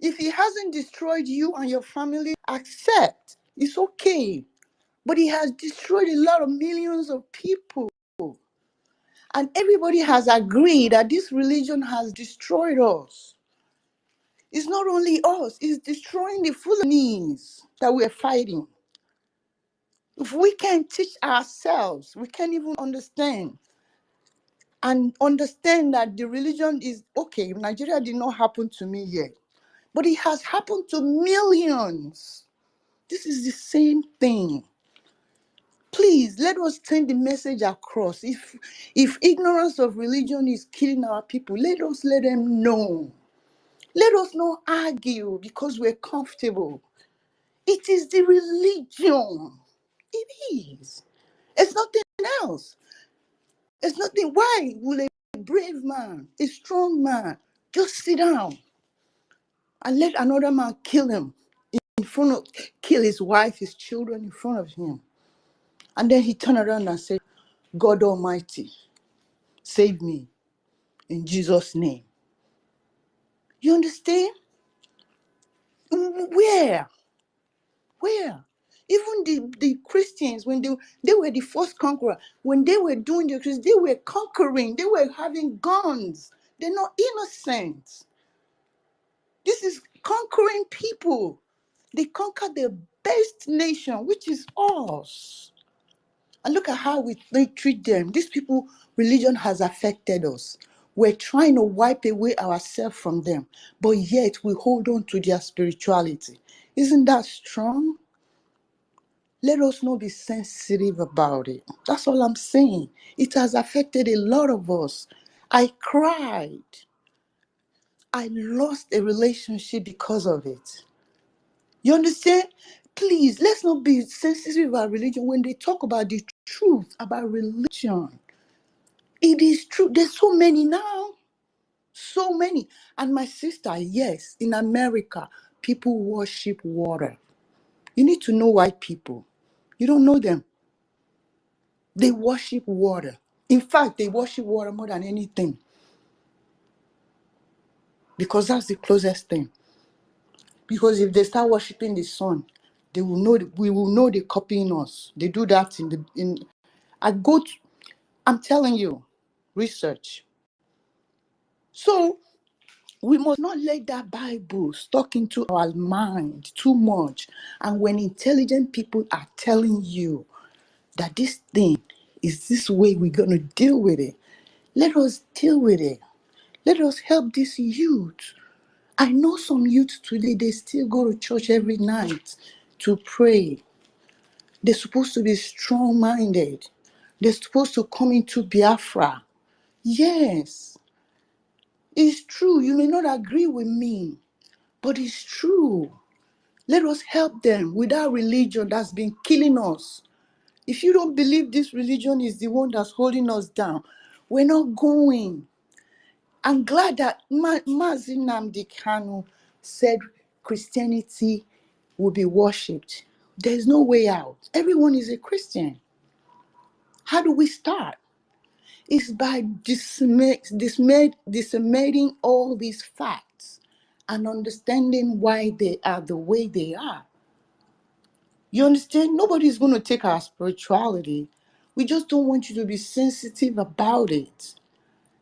If it hasn't destroyed you and your family, accept. It's okay. But it has destroyed a lot of millions of people. And everybody has agreed that this religion has destroyed us. It's not only us, it's destroying the Fulanis that we're fighting. If we can't teach ourselves, we can't even understand. And understand that the religion is okay. Nigeria did not happen to me yet, but it has happened to millions. This is the same thing. Please let us send the message across. If ignorance of religion is killing our people, let us let them know. Let us not argue because we're comfortable. It is the religion. It is. It's nothing else. It's nothing. Why will a brave man, a strong man, just sit down and let another man kill him in front of, kill his wife, his children in front of him? And then he turn around and say, God Almighty, save me in Jesus' name. You understand? Where? Where? Even the Christians, when they were the first conqueror, when they were doing the Christians, they were conquering, they were having guns. They're not innocent. This is conquering people. They conquered the best nation, which is us. And look at how they treat them. These people, religion has affected us. We're trying to wipe away ourselves from them, but yet we hold on to their spirituality. Isn't that strong? Let us not be sensitive about it. That's all I'm saying. It has affected a lot of us. I cried. I lost a relationship because of it. You understand? Please, let's not be sensitive about religion when they talk about the truth about religion. It is true. There's so many now. So many. And my sister, yes, in America, people worship water. You need to know white people. You don't know them. They worship water. In fact, they worship water more than anything. Because that's the closest thing. Because if they start worshiping the sun, they will know. We will know they're copying us. They do that I'm telling you, research. So we must not let that Bible stuck into our mind too much. And when intelligent people are telling you that this thing is this way we're going to deal with it, let us deal with it. Let us help this youth. I know some youth today, they still go to church every night to pray. They're supposed to be strong-minded. They're supposed to come into Biafra. Yes, it's true. You may not agree with me, but it's true. Let us help them with that religion that's been killing us. If you don't believe this religion is the one that's holding us down, we're not going. I'm glad that Mazi Nnamdi Kanu said Christianity will be worshipped. There's no way out. Everyone is a Christian. How do we start? It's by disseminating all these facts and understanding why they are the way they are. You understand? Nobody's going to take our spirituality. We just don't want you to be sensitive about it.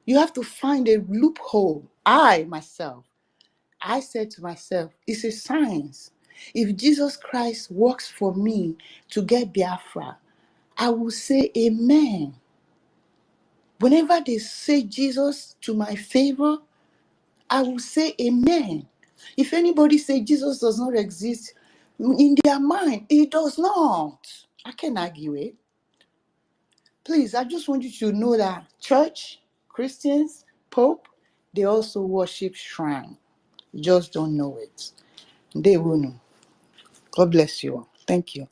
You have to find a loophole. I said to myself, it's a science. If Jesus Christ works for me to get Biafra, I will say amen. Whenever they say Jesus to my favor, I will say amen. If anybody say Jesus does not exist, in their mind, it does not. I can't argue it. Please, I just want you to know that church, Christians, Pope, they also worship shrine. You just don't know it. They will know. God bless you all. Thank you.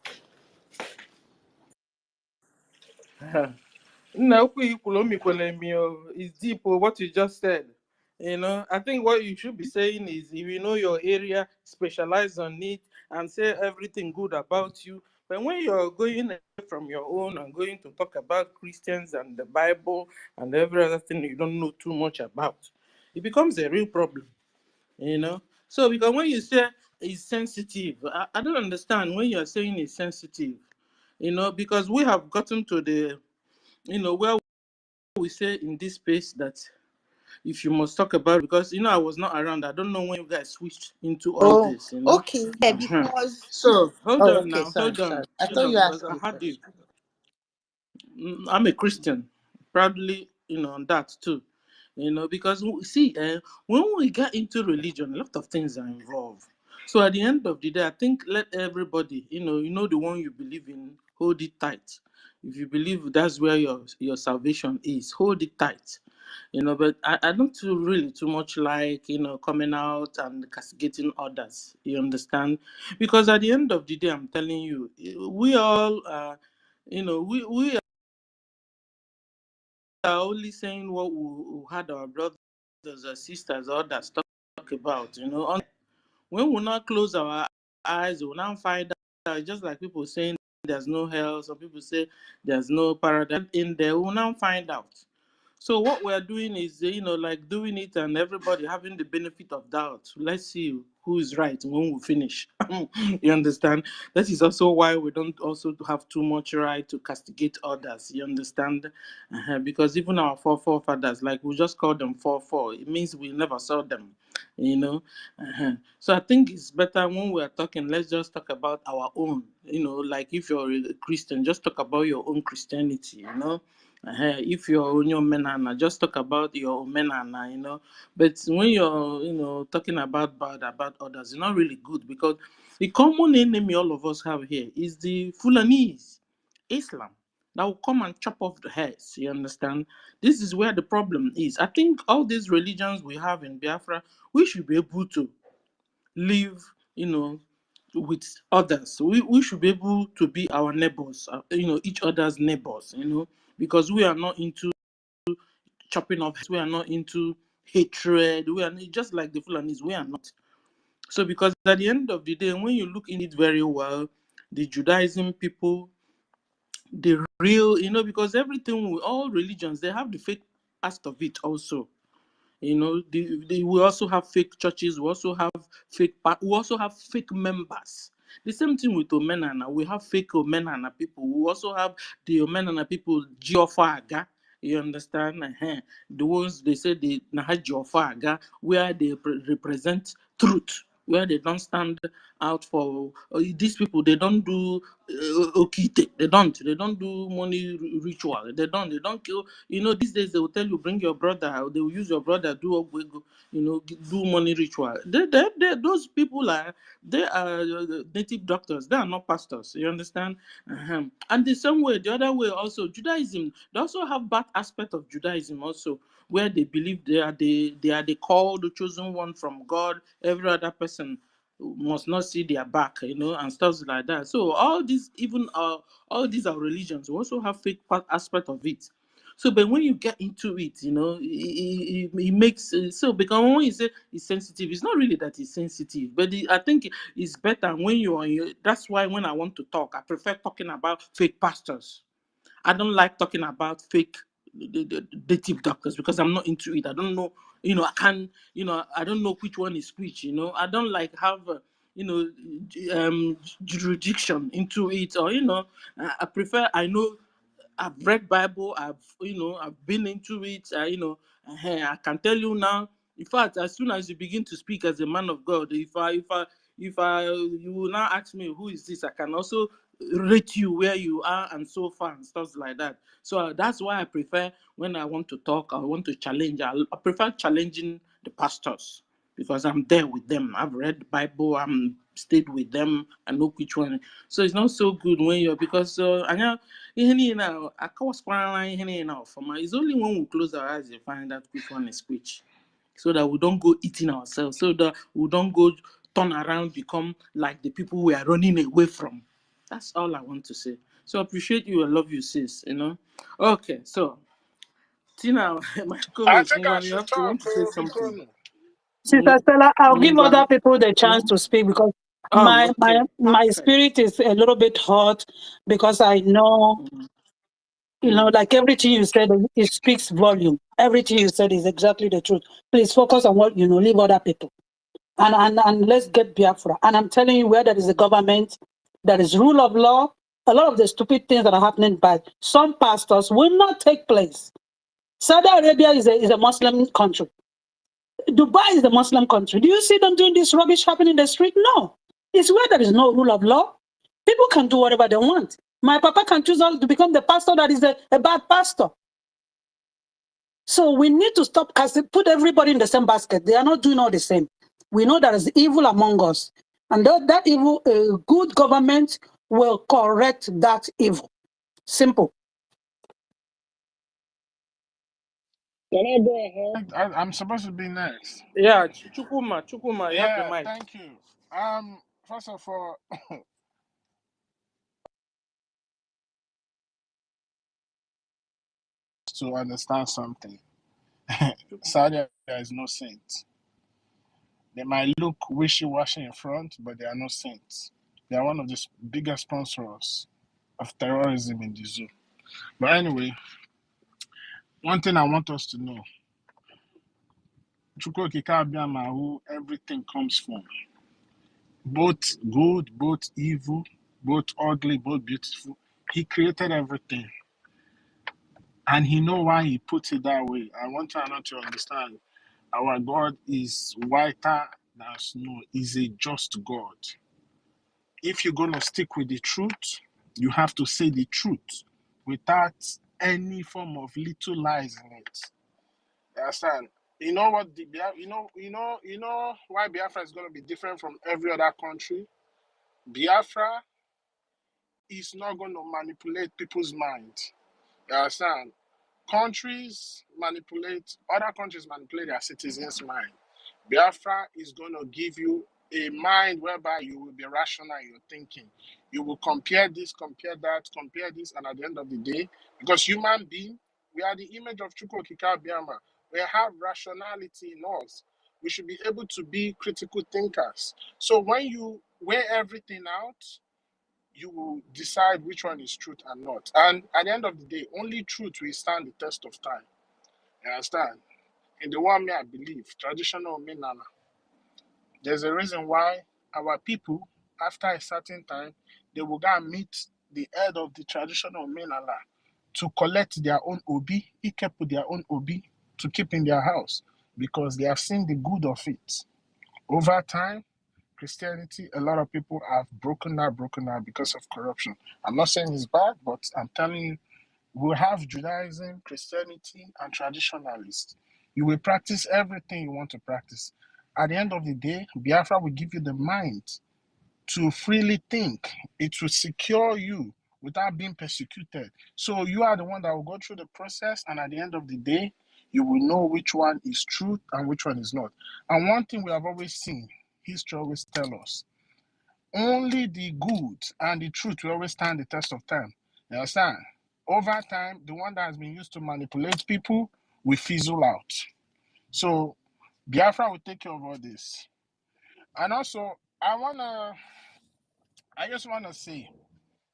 No, it's deep what you just said. I think what you should be saying is if you know your area, specialize on it and say everything good about you. But when you're going away from your own and going to talk about Christians and the Bible and every other thing you don't know too much about, it becomes a real problem. So because when you say it's sensitive, I don't understand when you're saying it's sensitive. Because we have gotten to the where we we say in this space that if you must talk about, because I was not around. I don't know when you guys switched into all Oh, this. okay. Yeah, Uh-huh. because So hold oh, on okay. now, Sorry, hold sorry. on. I thought you Because asked I me had first. you. I'm a Christian, proudly, on that too. Because see, when we get into religion, a lot of things are involved. So at the end of the day, I think let everybody, the one you believe in, hold it tight. If you believe that's where your salvation is, hold it tight. But I don't really too much like, coming out and castigating others. You understand? Because at the end of the day, I'm telling you, we all, we are only saying what we had our brothers or sisters or others talk about. When we not close our eyes, we now find out. Just like people saying there's no hell, some people say there's no paradise in there. We will now find out. So what we're doing is, like doing it and everybody having the benefit of doubt. Let's see who is right when we finish. You understand? That is also why we don't also have too much right to castigate others. You understand? Because even our forefathers, like we just call them 4-4. It means we never saw them. You know. So I think it's better when we are talking. Let's just talk about our own. Like if you're a Christian, just talk about your own Christianity. If you're on your menana, just talk about your menana. But when you're, talking about bad about others, it's not really good because the common enemy all of us have here is the Fulanese, Islam, that will come and chop off the heads. You understand? This is where the problem is. I think all these religions we have in Biafra, we should be able to live, with others. We should be able to be our neighbors, each other's neighbors, because we are not into chopping off heads, we are not into hatred, we are just like the Fulanis, we are not. So because at the end of the day, when you look in it very well, the Judaism people, the real, because everything with all religions, they have the fake aspect of it also. We also have fake churches. We also have we also have fake members. The same thing with Omenana. We have fake Omenana people. We also have the Omenana people Geofaga. You understand? The ones they say they Naha Geofaga, where they represent truth, where they don't stand out for these people. They don't do okite. They don't do money ritual. They don't kill. These days they will tell you bring your brother. They will use your brother do ogwego, do money ritual. Those people they are native doctors. They are not pastors. You understand? And the same way, the other way also, Judaism. They also have bad aspect of Judaism also, where they believe they are the called, the chosen one from God. Every other person must not see their back, and stuff like that. So all these, even all these are religions. We also have fake part aspect of it. So, but when you get into it, it makes so because when you say it's sensitive, it's not really that it's sensitive, but I think it's better when you are. That's why when I want to talk, I prefer talking about fake pastors. I don't like talking about fake native doctors because I'm not into it. I don't know, I can't, I don't know which one is which. I don't like have, jurisdiction into it, or I prefer. I know I've read Bible. I've been into it. I can tell you now. In fact, as soon as you begin to speak as a man of God, you will now ask me who is this, I can also rate you where you are and so far and stuff like that. So that's why I prefer when I want to talk, I want to challenge. I prefer challenging the pastors because I'm there with them. I've read the Bible. I'm stayed with them. I know which one. So it's not so good when you're because I know I cause for my. It's only when we close our eyes you find out which one is which, so that we don't go eating ourselves, so that we don't go turn around, become like the people we are running away from. That's all I want to say. So I appreciate you. I love you, sis. Okay, so Tina, my I co-host, think I you should have to talk, want to say because something. Sister Stella, I'll give Ngwan. other people the chance to speak because Oh, my okay, my perfect. spirit is a little bit hot because I know, Mm. like everything you said, it speaks volume. Everything you said is exactly the truth. Please focus on what leave other people. And let's get Biafra. And I'm telling you, where there is a government, there is rule of law, a lot of the stupid things that are happening by some pastors will not take place. Saudi Arabia is a Muslim country. Dubai is a Muslim country. Do you see them doing this rubbish happening in the street? No. It's where there is no rule of law. People can do whatever they want. My papa can choose to become the pastor that is a bad pastor. So we need to stop put everybody in the same basket. They are not doing all the same. We know there is evil among us. And that evil, good government will correct that evil. Simple. Can I go ahead? I'm supposed to be next. Yeah, Chukuma, you have the Yeah, mic. thank you. First of all, to understand something, Saudi Arabia is no saint. They might look wishy-washy in front, but they are no saints. They are one of the biggest sponsors of terrorism in the zoo. But anyway, one thing I want us to know, Chukwu Okike Abịama, who everything comes from, both good, both evil, both ugly, both beautiful. He created everything. And he know why he puts it that way. I want you to understand. Our God is whiter than snow. He's a just God. If you're going to stick with the truth, you have to say the truth without any form of little lies in it. You understand? You know what you know why Biafra is going to be different from every other country? Biafra is not going to manipulate people's mind. You understand? Other countries manipulate their citizens' mind. Biafra is going to give you a mind whereby you will be rational in your thinking. You will compare this, compare that, compare this, and at the end of the day, because human being, we are the image of Chukwu Okike Abịama. We have rationality in us. We should be able to be critical thinkers. So when you weigh everything out, you will decide which one is truth and not. And at the end of the day, only truth will stand the test of time. You understand? In the one me I believe, traditional Minana, there's a reason why our people, after a certain time, they will go and meet the head of the traditional Minala to collect their own obi, kept their own obi to keep in their house because they have seen the good of it. Over time, Christianity, a lot of people have broken out because of corruption. I'm not saying it's bad, but I'm telling you, we have Judaism, Christianity, and traditionalists. You will practice everything you want to practice. At the end of the day, Biafra will give you the mind to freely think. It will secure you without being persecuted. So you are the one that will go through the process, and at the end of the day, you will know which one is truth and which one is not. And one thing we have always seen, history always tell us, only the good and the truth will always stand the test of time. You understand? Over time, the one that has been used to manipulate people will fizzle out. So Biafra will take care of all this. And also, I just wanna say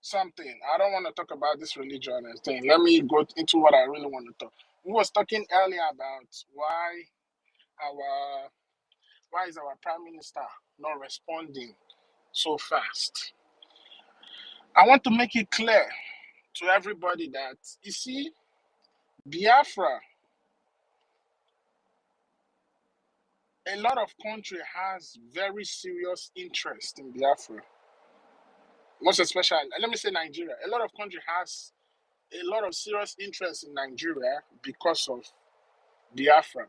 something. I don't want to talk about this religion and thing. Let me go into what I really want to talk. We was talking earlier about our why is our prime minister not responding so fast. I want to make it clear to everybody that you see, Biafra, a lot of country has very serious interest in Biafra. Most especially, let me say Nigeria. A lot of country has a lot of serious interest in Nigeria because of Biafra.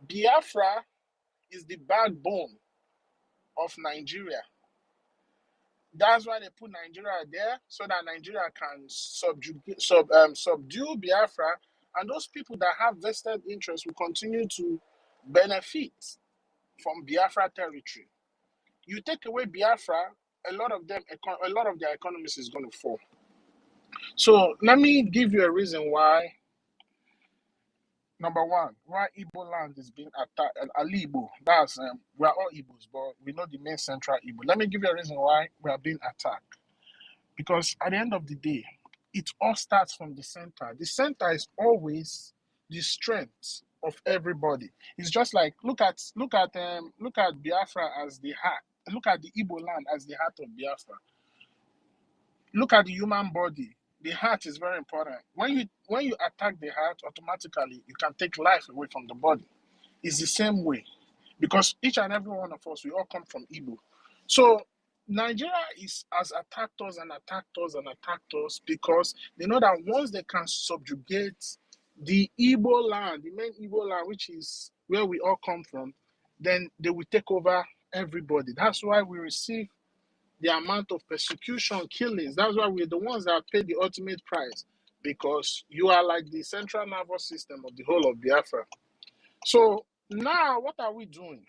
Biafra is the backbone of Nigeria. That's why they put Nigeria there so that Nigeria can subdue Biafra, and those people that have vested interest will continue to benefit from Biafra territory. You take away Biafra, a lot of their economies is going to fall. So let me give you a reason why. Number one, why Igbo land is being attacked, and Ali Igbo, that's we are all Igbos, but we know the main central Igbo. Let me give you a reason why we are being attacked. Because at the end of the day, it all starts from the center. The center is always the strength of everybody. It's just like look at Biafra as the heart. Look at the Igbo land as the heart of Biafra. Look at the human body. The heart is very important. When you attack the heart, automatically you can take life away from the body. It's the same way, because each and every one of us, we all come from Igbo. So Nigeria has attacked us and attacked us and attacked us because they know that once they can subjugate the Igbo land, the main Igbo land, which is where we all come from, then they will take over everybody. That's why we receive the amount of persecution, killings. That's why we're the ones that pay the ultimate price, because you are like the central nervous system of the whole of Biafra. So now, what are we doing?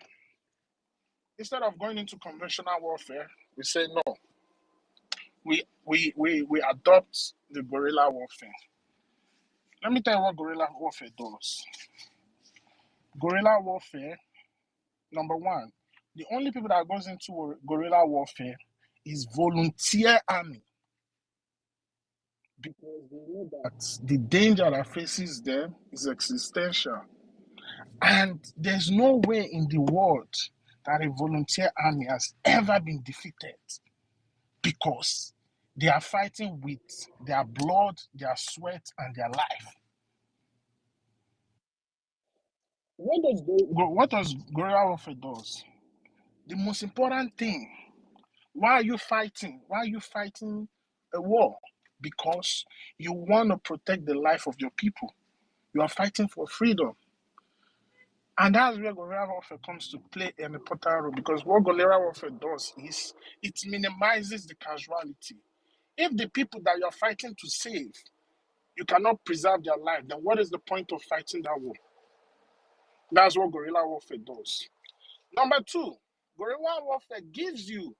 Instead of going into conventional warfare, we say no. We adopt the guerrilla warfare. Let me tell you what guerrilla warfare does. Guerrilla warfare, number one, the only people that goes into guerrilla warfare is volunteer army, because they know that the danger that faces them is existential. And there's no way in the world that a volunteer army has ever been defeated, because they are fighting with their blood, their sweat, and their life. What does guerrilla warfare does? The most important thing, why are you fighting? Why are you fighting a war? Because you want to protect the life of your people. You are fighting for freedom. And that's where guerrilla warfare comes to play an important role, because what guerrilla warfare does is it minimizes the casualty. If the people that you're fighting to save, you cannot preserve their life, then what is the point of fighting that war? That's what guerrilla warfare does. Number two, guerrilla warfare gives you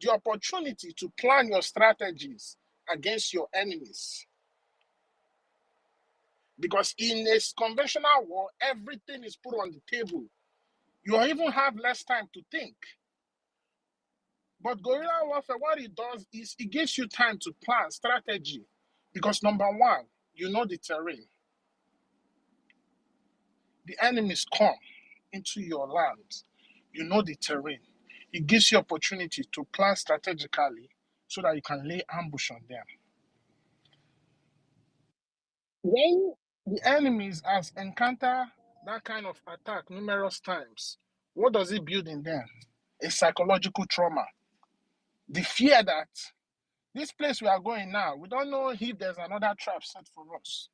the opportunity to plan your strategies against your enemies. Because in a conventional war, everything is put on the table. You even have less time to think. But guerrilla warfare, what it does is it gives you time to plan strategy. Because number one, you know the terrain. The enemies come into your land. You know the terrain. It gives you opportunity to plan strategically so that you can lay ambush on them. When the enemies has encountered that kind of attack numerous times, what does it build in them? A psychological trauma. The fear that this place we are going now, we don't know if there's another trap set for us.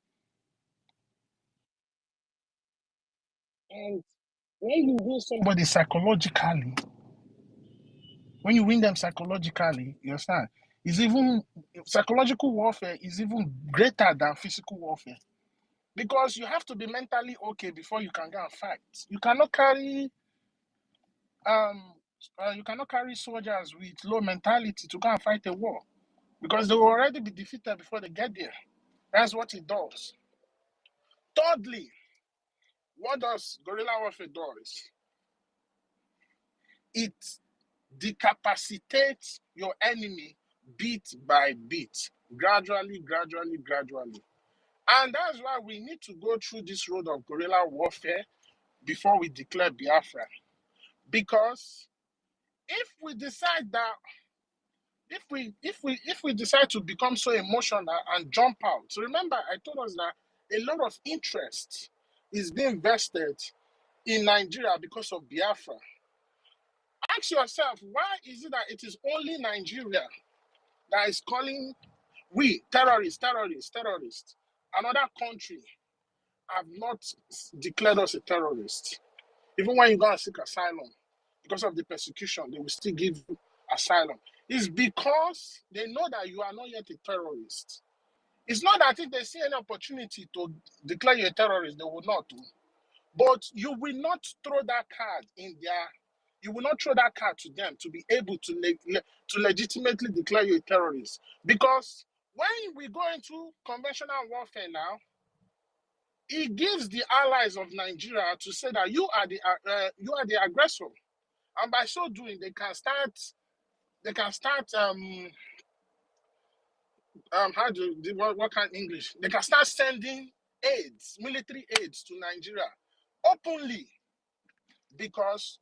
And when you win somebody psychologically, when you win them psychologically, you understand? It's even psychological warfare is even greater than physical warfare, because you have to be mentally okay before you can go and fight. You cannot carry soldiers with low mentality to go and fight a war, because they will already be defeated before they get there. That's what it does. Thirdly, what does guerrilla warfare do? It decapacitates your enemy bit by bit, gradually. And that's why we need to go through this road of guerrilla warfare before we declare Biafra. Because if we decide that, if we decide to become so emotional and jump out, so remember I told us that a lot of interest is being vested in Nigeria because of Biafra. Ask yourself, why is it that it is only Nigeria that is calling we terrorists? Another country have not declared us a terrorist. Even when you go and seek asylum, because of the persecution, they will still give you asylum. It's because they know that you are not yet a terrorist. It's not that if they see any opportunity to declare you a terrorist, they will not do. But you will not throw that card in their. You will not throw that card to them to be able to legitimately declare you a terrorist. Because when we go into conventional warfare now, it gives the allies of Nigeria to say that you are the aggressor, and by so doing, they can start what kind of English? They can start sending aids, military aids to Nigeria openly, because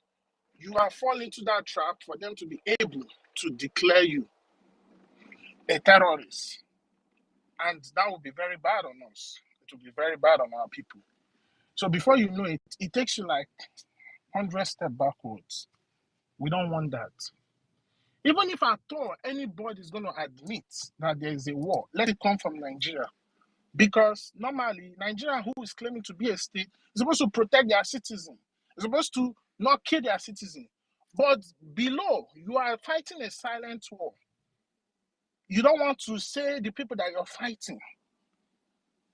you have fallen into that trap for them to be able to declare you a terrorist. And that would be very bad on us. It will be very bad on our people. So before you know it, it takes you like 100 steps backwards. We don't want that. Even if at all anybody is going to admit that there is a war, let it come from Nigeria. Because normally, Nigeria, who is claiming to be a state, is supposed to protect their citizens. It's supposed to not kill their citizens. But below, you are fighting a silent war. You don't want to say the people that you're fighting.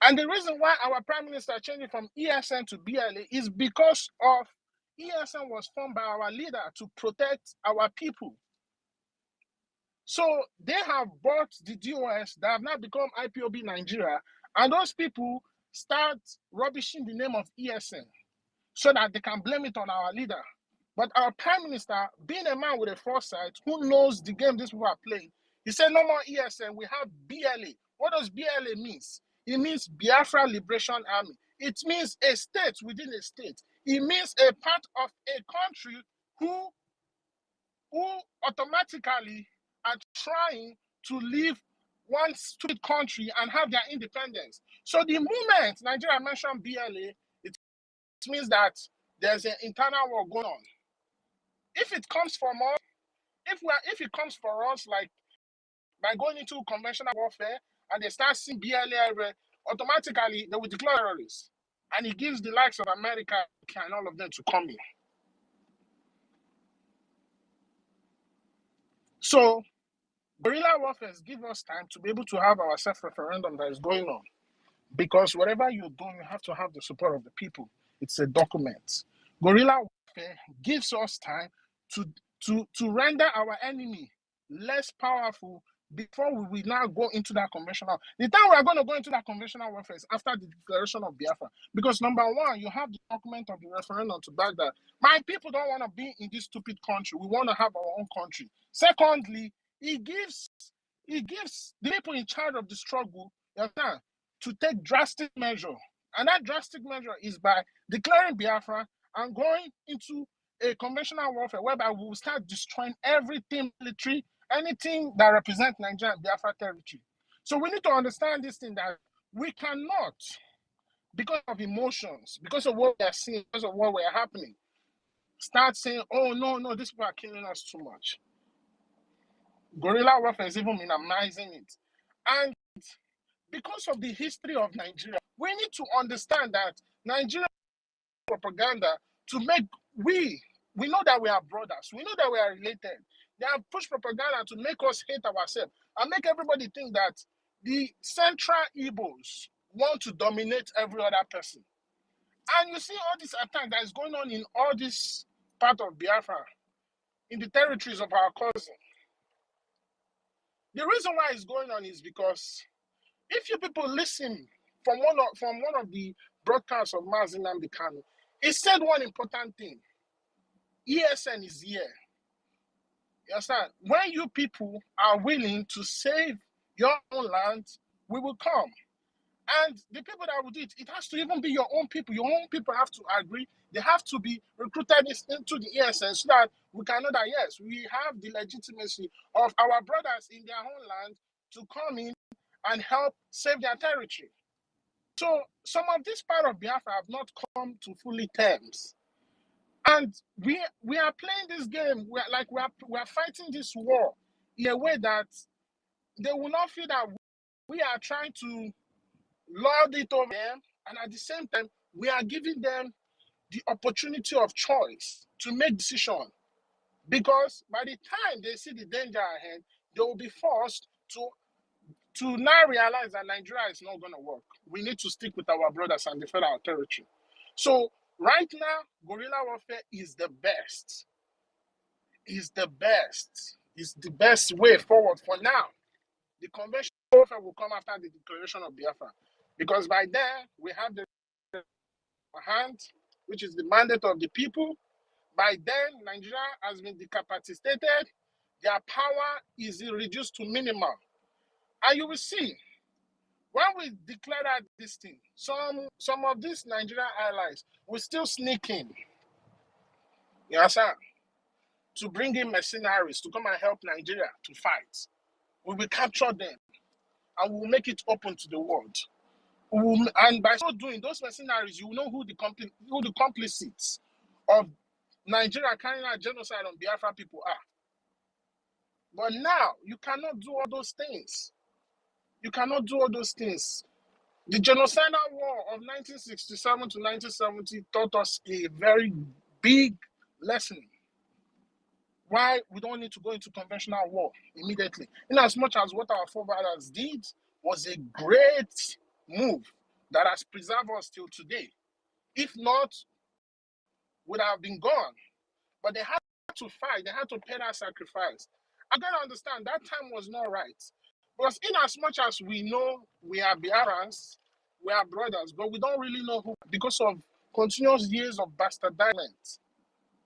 And the reason why our prime minister changed from ESN to BLA is because of ESN was formed by our leader to protect our people. So they have bought the DOS that have now become IPOB Nigeria, and those people start rubbishing the name of ESN so that they can blame it on our leader. But our prime minister, being a man with a foresight who knows the game these people are playing, he said no more ESN, we have BLA. What does BLA mean? It means Biafra Liberation Army. It means a state within a state. It means a part of a country who automatically are trying to leave one stupid country and have their independence. So the moment Nigeria mentioned BLA, it means that there's an internal war going on. If it comes from us, if it comes for us, like by going into conventional warfare and they start seeing BLA, automatically they will declare terrorists. And it gives the likes of America and all of them to come in. So guerrilla warfare gives us time to be able to have our self-referendum that is going on. Because whatever you're doing, you have to have the support of the people. It's a document. Guerrilla warfare gives us time to render our enemy less powerful before we now go into that conventional. The time we are going to go into that conventional warfare is after the declaration of Biafra. Because number one, you have the document of the referendum to back that. My people don't want to be in this stupid country. We want to have our own country. Secondly, it gives the people in charge of the struggle to take drastic measure. And that drastic measure is by declaring Biafra and going into a conventional warfare whereby we will start destroying everything military, anything that represents Nigeria and Biafra territory. So we need to understand this thing that we cannot, because of emotions, because of what we are seeing, because of what we are happening, start saying, oh, no, these people are killing us too much. Guerrilla warfare is even minimizing it. And because of the history of Nigeria, we need to understand that Nigeria propaganda to make we know that we are brothers. We know that we are related. They have pushed propaganda to make us hate ourselves and make everybody think that the central Igbos want to dominate every other person. And you see all this attack that is going on in all this part of Biafra, in the territories of our cousin. The reason why it's going on is because if you people listen from one of the broadcasts of Mazi Nnamdi Kanu, he said one important thing. ESN is here. You understand? When you people are willing to save your own land, we will come. And the people that will do it, it has to even be your own people. Your own people have to agree. They have to be recruited into the ESN so that we can know that, yes, we have the legitimacy of our brothers in their own land to come in and help save their territory. So some of this part of Biafra have not come to fully terms. And we are playing this game. We are fighting this war in a way that they will not feel that we are trying to lord it over them, and at the same time, we are giving them the opportunity of choice to make decision. Because by the time they see the danger ahead, they will be forced to now realize that Nigeria is not going to work. We need to stick with our brothers and defend our territory. So right now, guerrilla warfare is the best. Is the best. Is the best way forward for now. The conventional warfare will come after the declaration of Biafra. Because by then, we have the hand, which is the mandate of the people. By then, Nigeria has been decapacitated. Their power is reduced to minimal. And you will see, when we declare that this thing, some of these Nigerian allies will still sneak in. You understand? To bring in mercenaries to come and help Nigeria to fight. We will capture them. and we'll make it open to the world. And by so doing, those mercenaries, you will know who the complicits of Nigeria carrying out genocide on Biafra people are. But now, you cannot do all those things. You cannot do all those things. The genocidal war of 1967 to 1970 taught us a very big lesson. Why we don't need to go into conventional war immediately. In as much as what our forefathers did was a great move that has preserved us till today. If not, would have been gone. But they had to fight. They had to pay that sacrifice. I'm going to understand that time was not right. Because in as much as we know we are Biafrans, we are brothers, but we don't really know who, because of continuous years of bastardizement.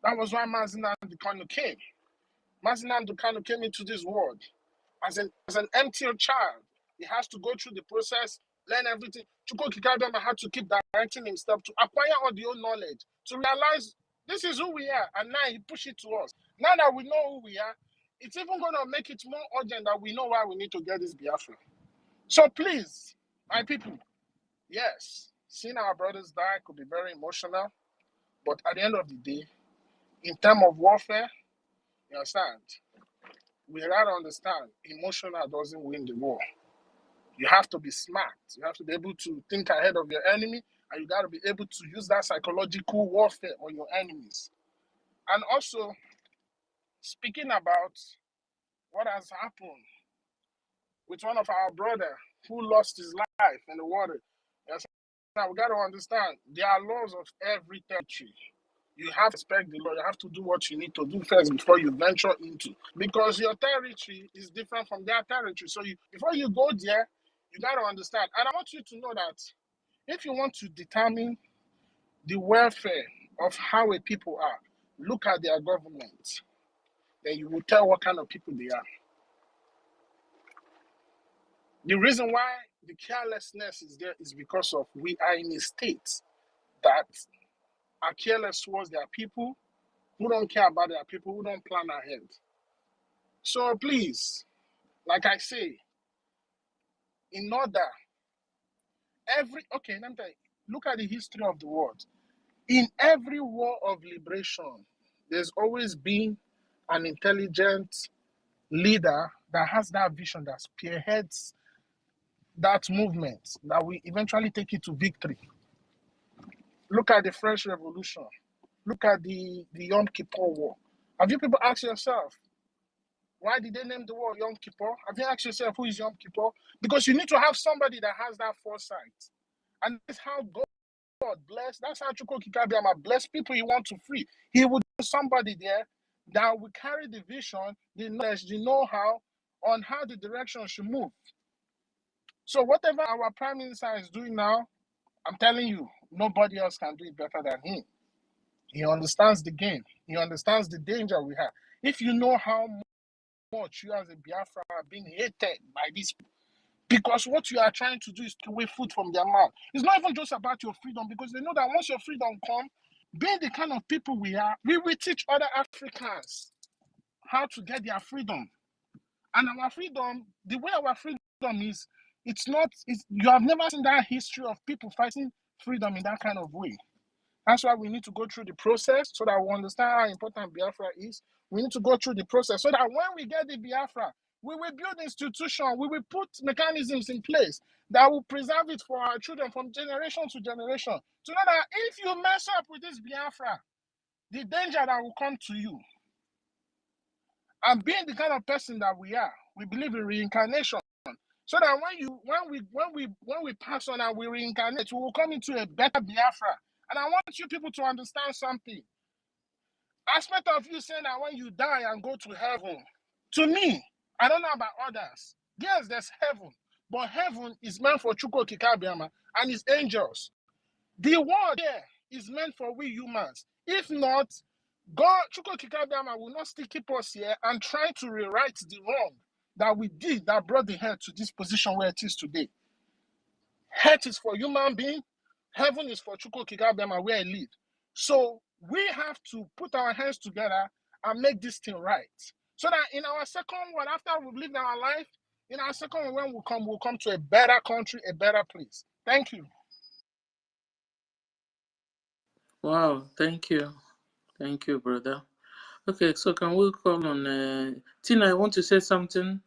That was why Mazinan Dukanu came. Mazinan Dukanu came into this world as an empty child. He has to go through the process, learn everything. Chukwu Kikabiyama had to keep directing himself to acquire all the old knowledge, to realize this is who we are, and now he pushed it to us. Now that we know who we are, it's even going to make it more urgent that we know why we need to get this Biafra. So please, my people, yes, seeing our brothers die could be very emotional, but at the end of the day, in terms of warfare, you understand, we gotta understand, emotional doesn't win the war. You have to be smart. You have to be able to think ahead of your enemy, and you got to be able to use that psychological warfare on your enemies. And also, speaking about what has happened with one of our brother who lost his life in the water. Yes, now we got to understand there are laws of every territory. You have to respect the law. You have to do what you need to do first before you venture into, because your territory is different from their territory. So before you go there, you got to understand. And I want you to know that if you want to determine the welfare of how a people are, look at their government. Then you will tell what kind of people they are. The reason why the carelessness is there is because of we are in a state that are careless towards their people, who don't care about their people, who don't plan ahead. So please, like I say, in order, let me tell you, look at the history of the world. In every war of liberation, there's always been an intelligent leader that has that vision that spearheads that movement that will eventually take it to victory. Look at the French Revolution. Look at the Yom Kippur War. Have you people asked yourself, why did they name the war Yom Kippur? Have you asked yourself, who is Yom Kippur? Because you need to have somebody that has that foresight. And that's how God bless. That's how Chukwu Kikabiyama bless people he wants to free. He would have somebody there that will carry the vision, the knowledge, the know-how on how the direction should move. So whatever our Prime Minister is doing now, I'm telling you, nobody else can do it better than him. He understands the game. He understands the danger we have. If you know how much you as a Biafra are being hated by these people, because what you are trying to do is to away food from their mouth. It's not even just about your freedom, because they know that once your freedom comes, being the kind of people we are, we will teach other Africans how to get their freedom. And our freedom, the way our freedom is, you have never seen that history of people fighting freedom in that kind of way. That's why we need to go through the process so that we understand how important Biafra is. We need to go through the process so that when we get the Biafra, we will build institutions, we will put mechanisms in place that will preserve it for our children from generation to generation. To know that if you mess up with this Biafra, the danger that will come to you. And being the kind of person that we are, we believe in reincarnation. So that when we pass on and we reincarnate, we will come into a better Biafra. And I want you people to understand something. Aspect of you saying that when you die and go to heaven, to me, I don't know about others. Yes, there's heaven, but heaven is meant for Chukwu Kikabiyama and his angels. The world there is meant for we humans. If not, God, Chukwu Kikabiyama will not still keep us here and try to rewrite the wrong that we did that brought the earth to this position where it is today. Earth is for human being, heaven is for Chukwu Kikabiyama where I live. So we have to put our hands together and make this thing right. So that in our second world, after we've lived our life, In our second one, when we'll come to a better country, a better place. Thank you. Wow, thank you. Thank you, brother. Okay, so can we call on Tina? I want to say something.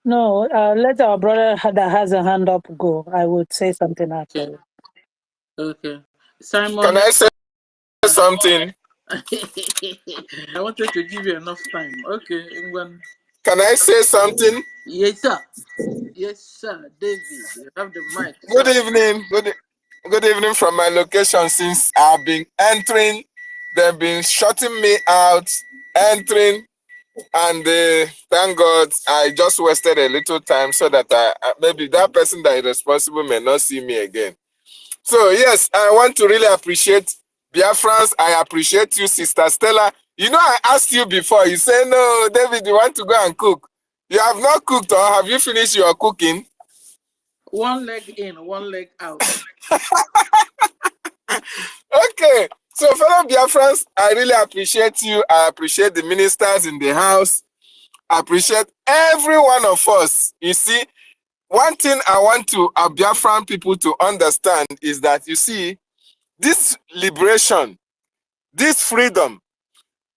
No, let our brother that has a hand up go. I would say something after. Okay. Okay. Simon. Can I say something? I wanted to give you enough time. Okay, Ngwan. Can I say something? Yes, sir. Yes, sir. David, you have the mic, Good sir. evening. Good evening from my location. Since I've been entering, they've been shutting me out, entering, and thank God I just wasted a little time so that maybe that person that is responsible may not see me again. So yes, I want to really appreciate Biafrans. I appreciate you, Sister Stella. You know, I asked you before. You say, no, David, you want to go and cook. You have not cooked, or have you finished your cooking? One leg in, one leg out. Okay. So, fellow Biafrans, I really appreciate you. I appreciate the ministers in the house. I appreciate every one of us. You see, one thing I want to our Biafran people to understand is that, you see, this liberation, this freedom,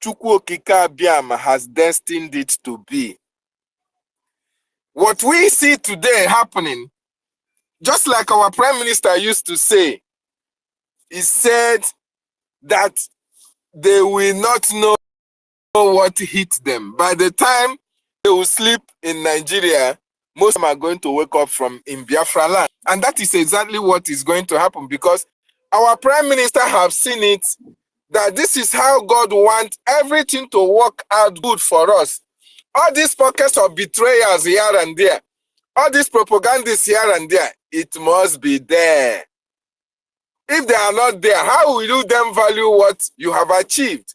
Chukwu Okike Abiama has destined it to be. What we see today happening, just like our Prime Minister used to say, he said that they will not know what hit them. By the time they will sleep in Nigeria, most of them are going to wake up in Biafra land. And that is exactly what is going to happen, because our Prime Minister have seen it, that this is how God wants everything to work out good for us. All these pockets of betrayers here and there, all these propagandists here and there, it must be there. If they are not there, how will you then value what you have achieved?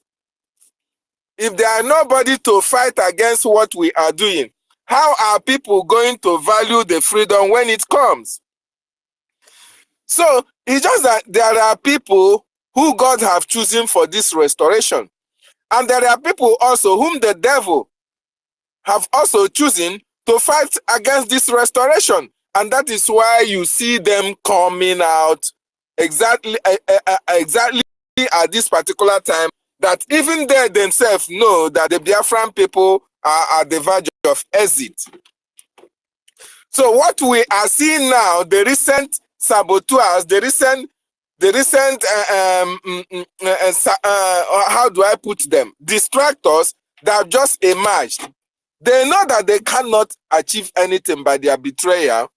If there are nobody to fight against what we are doing, how are people going to value the freedom when it comes? So it's just that there are people who God have chosen for this restoration. And there are people also whom the devil have also chosen to fight against this restoration. And that is why you see them coming out exactly at this particular time, that even they themselves know that the Biafran people are at the verge of exit. So what we are seeing now, the recent saboteurs, the recent how do I put them? Distractors that have just emerged. They know that they cannot achieve anything by their betrayal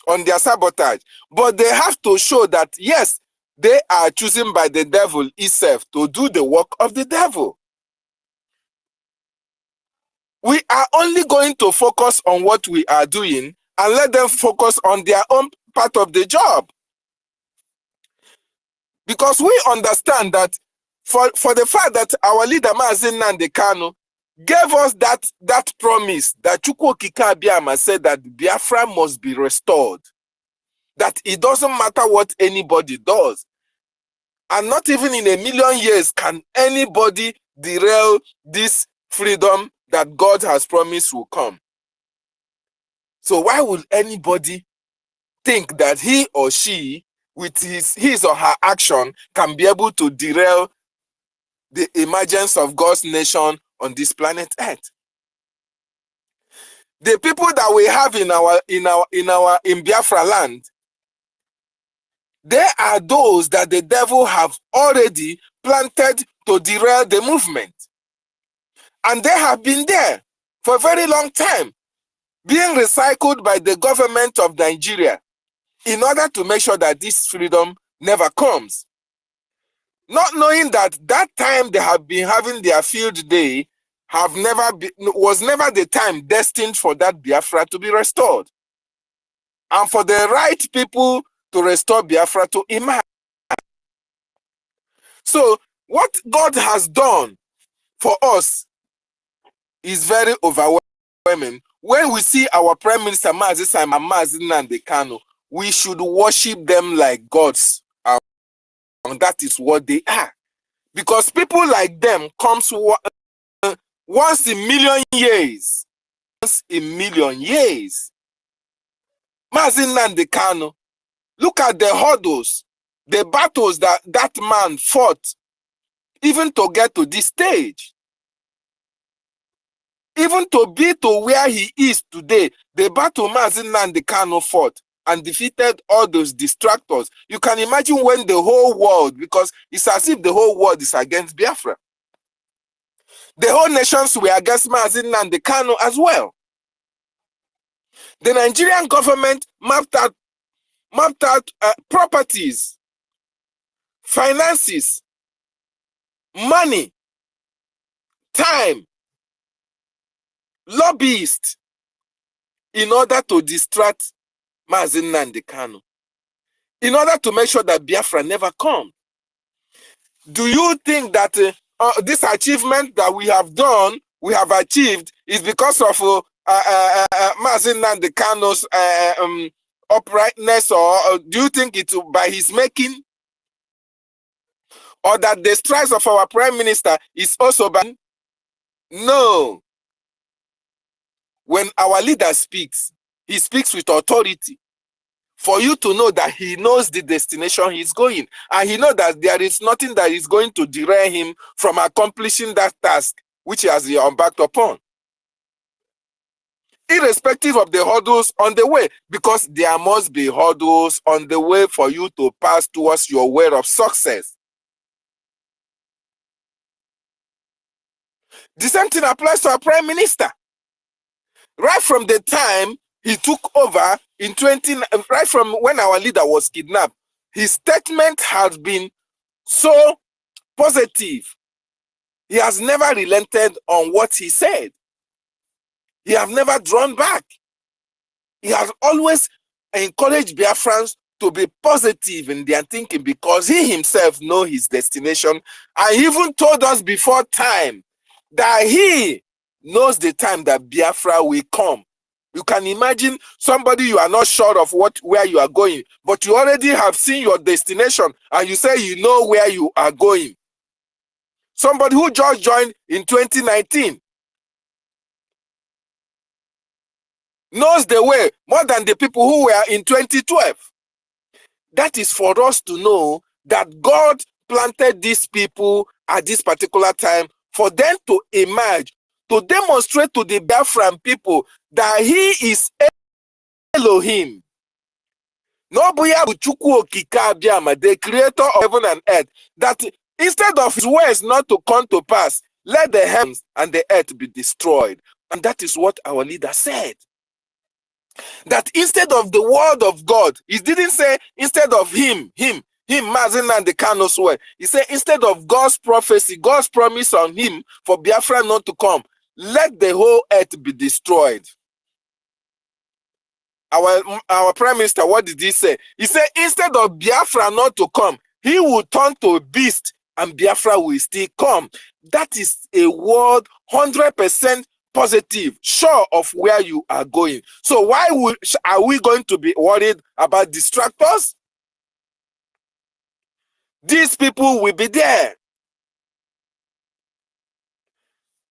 on their sabotage, but they have to show that, yes, they are chosen by the devil itself to do the work of the devil. We are only going to focus on what we are doing and let them focus on their own part of the job. Because we understand that for the fact that our leader, Maazị Nnamdi Kanu, gave us that promise that Chukwu Okike Abiama said that Biafra must be restored. That it doesn't matter what anybody does. And not even in a million years can anybody derail this freedom that God has promised will come. So why would anybody think that he or she, with his or her action, can be able to derail the emergence of God's nation on this planet Earth? The people that we have in Biafra land, they are those that the devil have already planted to derail the movement. And they have been there for a very long time, being recycled by the government of Nigeria in order to make sure that this freedom never comes. Not knowing that time they have been having their field day was never the time destined for that Biafra to be restored. And for the right people to restore Biafra to emerge. So what God has done for us is very overwhelming. When we see our Prime Minister Maazị Simon and Maazị Nnamdi Kanu, we should worship them like gods. And that is what they are. Because people like them comes once in a million years. in million years. Mazin Nnamdi Kanu, look at the hurdles, the battles that that man fought, even to get to this stage. Even to be to where he is today, the battle Mazin Nnamdi Kanu fought and defeated all those distractors. You can imagine when the whole world, because it's as if the whole world is against Biafra. The whole nations were against Mazin Nnamdi Kanu as well. The Nigerian government mapped out properties, finances, money, time, lobbyists in order to distract Mazin Nnamdi Kanu, in order to make sure that Biafra never comes. Do you think that this achievement that we have done, we have achieved, is because of Mazin Nnamdi Kanu's uprightness, or do you think it's by his making? Or that the strikes of our prime minister is also by? No. When our leader speaks, he speaks with authority, for you to know that he knows the destination he's going, and he knows that there is nothing that is going to derail him from accomplishing that task which he has embarked upon, irrespective of the hurdles on the way, because there must be hurdles on the way for you to pass towards your way of success. The same thing applies to our prime minister. Right from the time he took over in right from when our leader was kidnapped, his statement has been so positive. He has never relented on what he said. He has never drawn back. He has always encouraged Biafrans to be positive in their thinking, because he himself knows his destination, and he even told us before time that he knows the time that Biafra will come. You can imagine somebody, you are not sure of where you are going, but you already have seen your destination, and you say you know where you are going. Somebody who just joined in 2019 knows the way more than the people who were in 2012. That is for us to know that God planted these people at this particular time for them to emerge, to demonstrate to the Biafran people that he is Elohim. The creator of heaven and earth, that instead of his words not to come to pass, let the heavens and the earth be destroyed. And that is what our leader said. That instead of the word of God, he didn't say instead of him, Mazin Nnamdi Kanu's word. He said instead of God's prophecy, God's promise on him for Biafra not to come, let the whole earth be destroyed. Our prime minister, what did he say? He said instead of Biafra not to come, he will turn to a beast and Biafra will still come. That is a word 100% positive, sure of where you are going. So why are we going to be worried about distractors? These people will be there.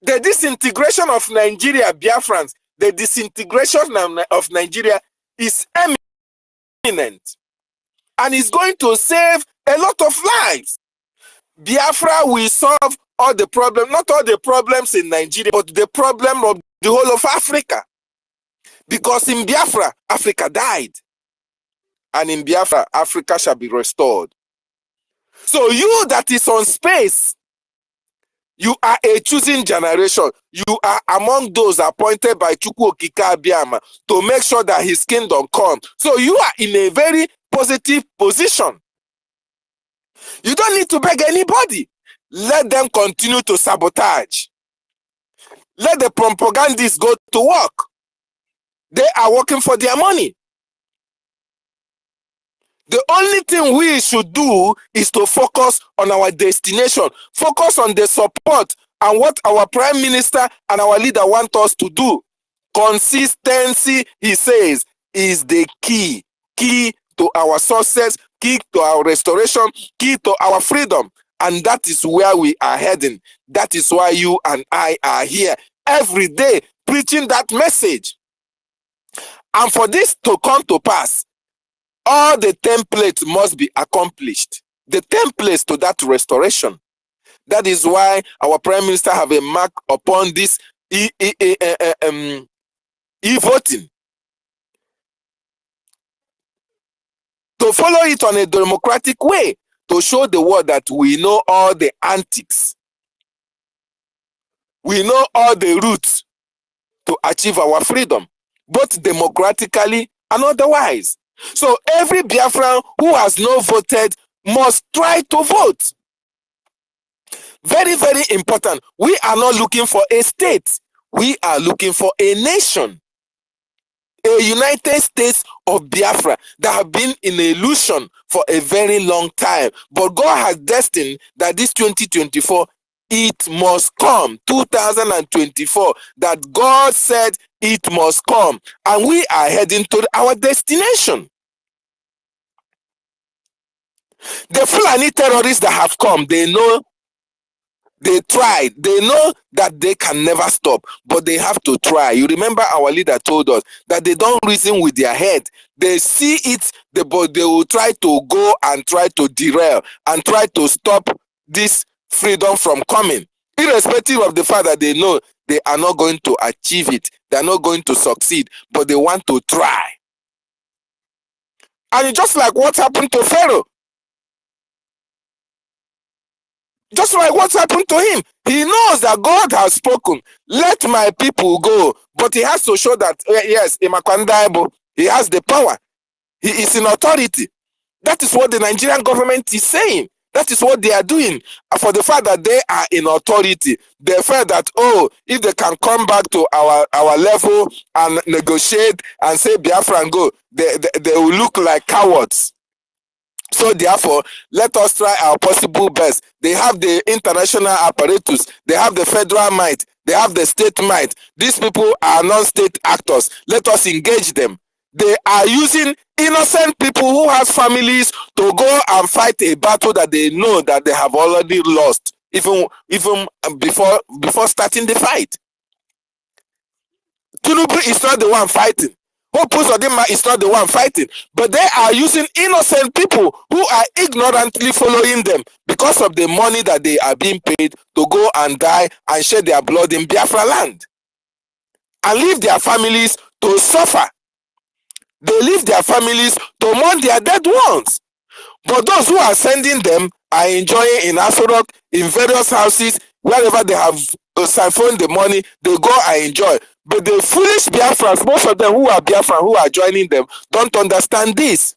The disintegration of Nigeria, Biafrans, the disintegration of Nigeria is imminent, and is going to save a lot of lives. Biafra will solve all the problems, not all the problems in Nigeria, but the problem of the whole of Africa. Because in Biafra, Africa died. And in Biafra, Africa shall be restored. So you that is on space, you are a choosing generation. You are among those appointed by Chukwu Okike Abiama to make sure that his kingdom comes. So you are in a very positive position. You don't need to beg anybody. Let them continue to sabotage. Let the propagandists go to work. They are working for their money. The only thing we should do is to focus on our destination, focus on the support and what our prime minister and our leader want us to do. Consistency, he says, is the key to our success, key to our restoration, key to our freedom. And that is where we are heading. That is why you and I are here every day preaching that message. And for this to come to pass, all the templates must be accomplished. The templates to that restoration. That is why our Prime Minister have a mark upon this e-voting. To follow it on a democratic way, to show the world that we know all the antics. We know all the routes to achieve our freedom, both democratically and otherwise. So every Biafran who has not voted must try to vote. Very, very important. We are not looking for a state. We are looking for a nation. A United States of Biafra that have been in illusion for a very long time. But God has destined that this 2024, it must come. 2024, that God said it must come. And we are heading to our destination. The Fulani terrorists that have come, they know, they tried. They know that they can never stop, but they have to try. You remember our leader told us that they don't reason with their head. They see it, but they will try to go and try to derail and try to stop this freedom from coming. Irrespective of the fact that they know they are not going to achieve it. They are not going to succeed, but they want to try. And just like what happened to Pharaoh, just like what happened to him, he knows that God has spoken. Let my people go. But he has to show that, yes, he has the power. He is in authority. That is what the Nigerian government is saying. That is what they are doing. For the fact that they are in authority, they felt that, oh, if they can come back to our level and negotiate and say Biafra and go, they will look like cowards. So therefore, let us try our possible best. They have the international apparatus. They have the federal might. They have the state might. These people are non-state actors. Let us engage them. They are using innocent people who have families to go and fight a battle that they know that they have already lost, even before starting the fight. Tinubu is not the one fighting. Hope Uzodinma is not the one fighting, but they are using innocent people who are ignorantly following them because of the money that they are being paid to go and die and shed their blood in Biafra land and leave their families to suffer. They leave their families to mourn their dead ones. But those who are sending them are enjoying in Asorok, in various houses, wherever they have siphoned the money, they go and enjoy. But the foolish Biafrans, most of them who are Biafran, who are joining them, don't understand this.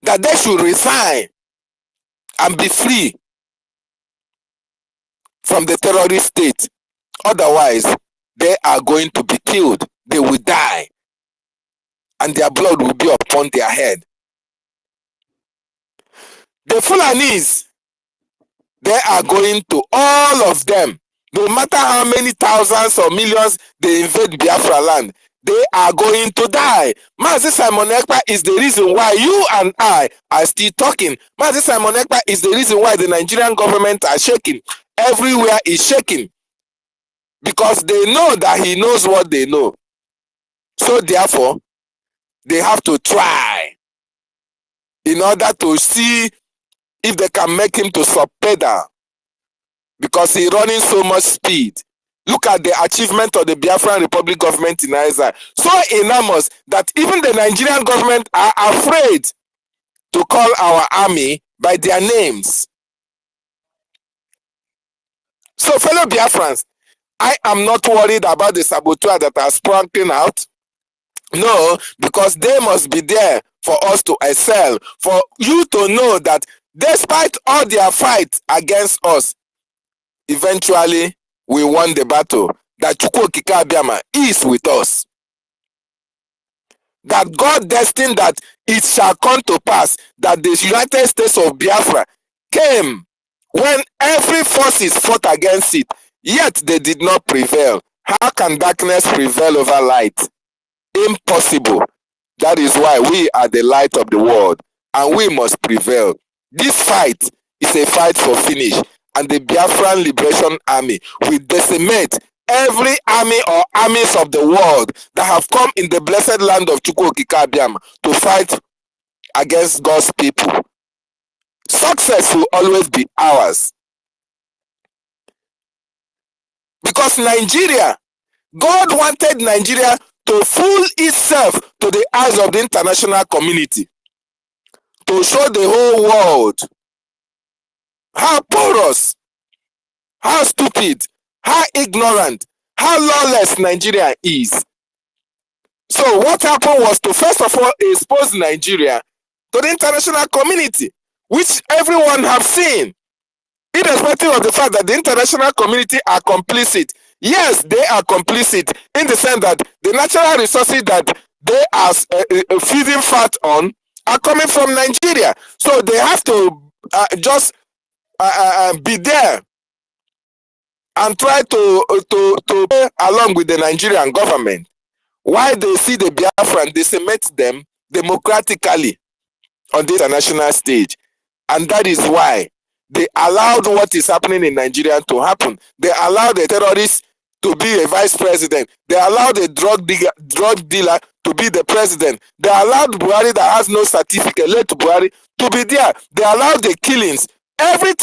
That they should resign and be free from the terrorist state. Otherwise, they are going to be killed. They will die. And their blood will be upon their head. The Fulanis, they are going to, all of them, no matter how many thousands or millions they invade Biafra land, they are going to die. Mazi Simon Ekpa is the reason why you and I are still talking. Mazi Simon Ekpa is the reason why the Nigerian government are shaking. Everywhere is shaking. Because they know that he knows what they know. So therefore, they have to try in order to see if they can make him to subpedal. Because he's running so much speed. Look at the achievement of the Biafran Republic government in Nigeria. So enormous that even the Nigerian government are afraid to call our army by their names. So fellow Biafrans, I am not worried about the saboteurs that are sprouting out. No, because they must be there for us to excel. For you to know that despite all their fight against us, eventually we won the battle. That Chukwu Okike Abiama is with us. That God destined that it shall come to pass that the United States of Biafra came when every forces fought against it, yet they did not prevail. How can darkness prevail over light? Impossible. That is why we are the light of the world and we must prevail. This fight is a fight for finish, and the Biafran Liberation Army will decimate every army or armies of the world that have come in the blessed land of Chukwokikabiam to fight against God's people. Success will always be ours. Because Nigeria, God wanted Nigeria to fool itself to the eyes of the international community, to show the whole world how porous, how stupid, how ignorant, how lawless Nigeria is. So what happened was to first of all expose Nigeria to the international community, which everyone have seen, irrespective of the fact that the international community are complicit. Yes, they are complicit in the sense that the natural resources that they are feeding fat on are coming from Nigeria. So they have to just be there and try to play along with the Nigerian government. While they see the Biafran, they cement them democratically on the international stage. And that is why they allowed what is happening in Nigeria to happen. They allowed a terrorist to be a vice president. They allowed a drug dealer to be the president. They allowed Buhari that has no certificate, late Buhari, to be there. They allowed the killings. Everything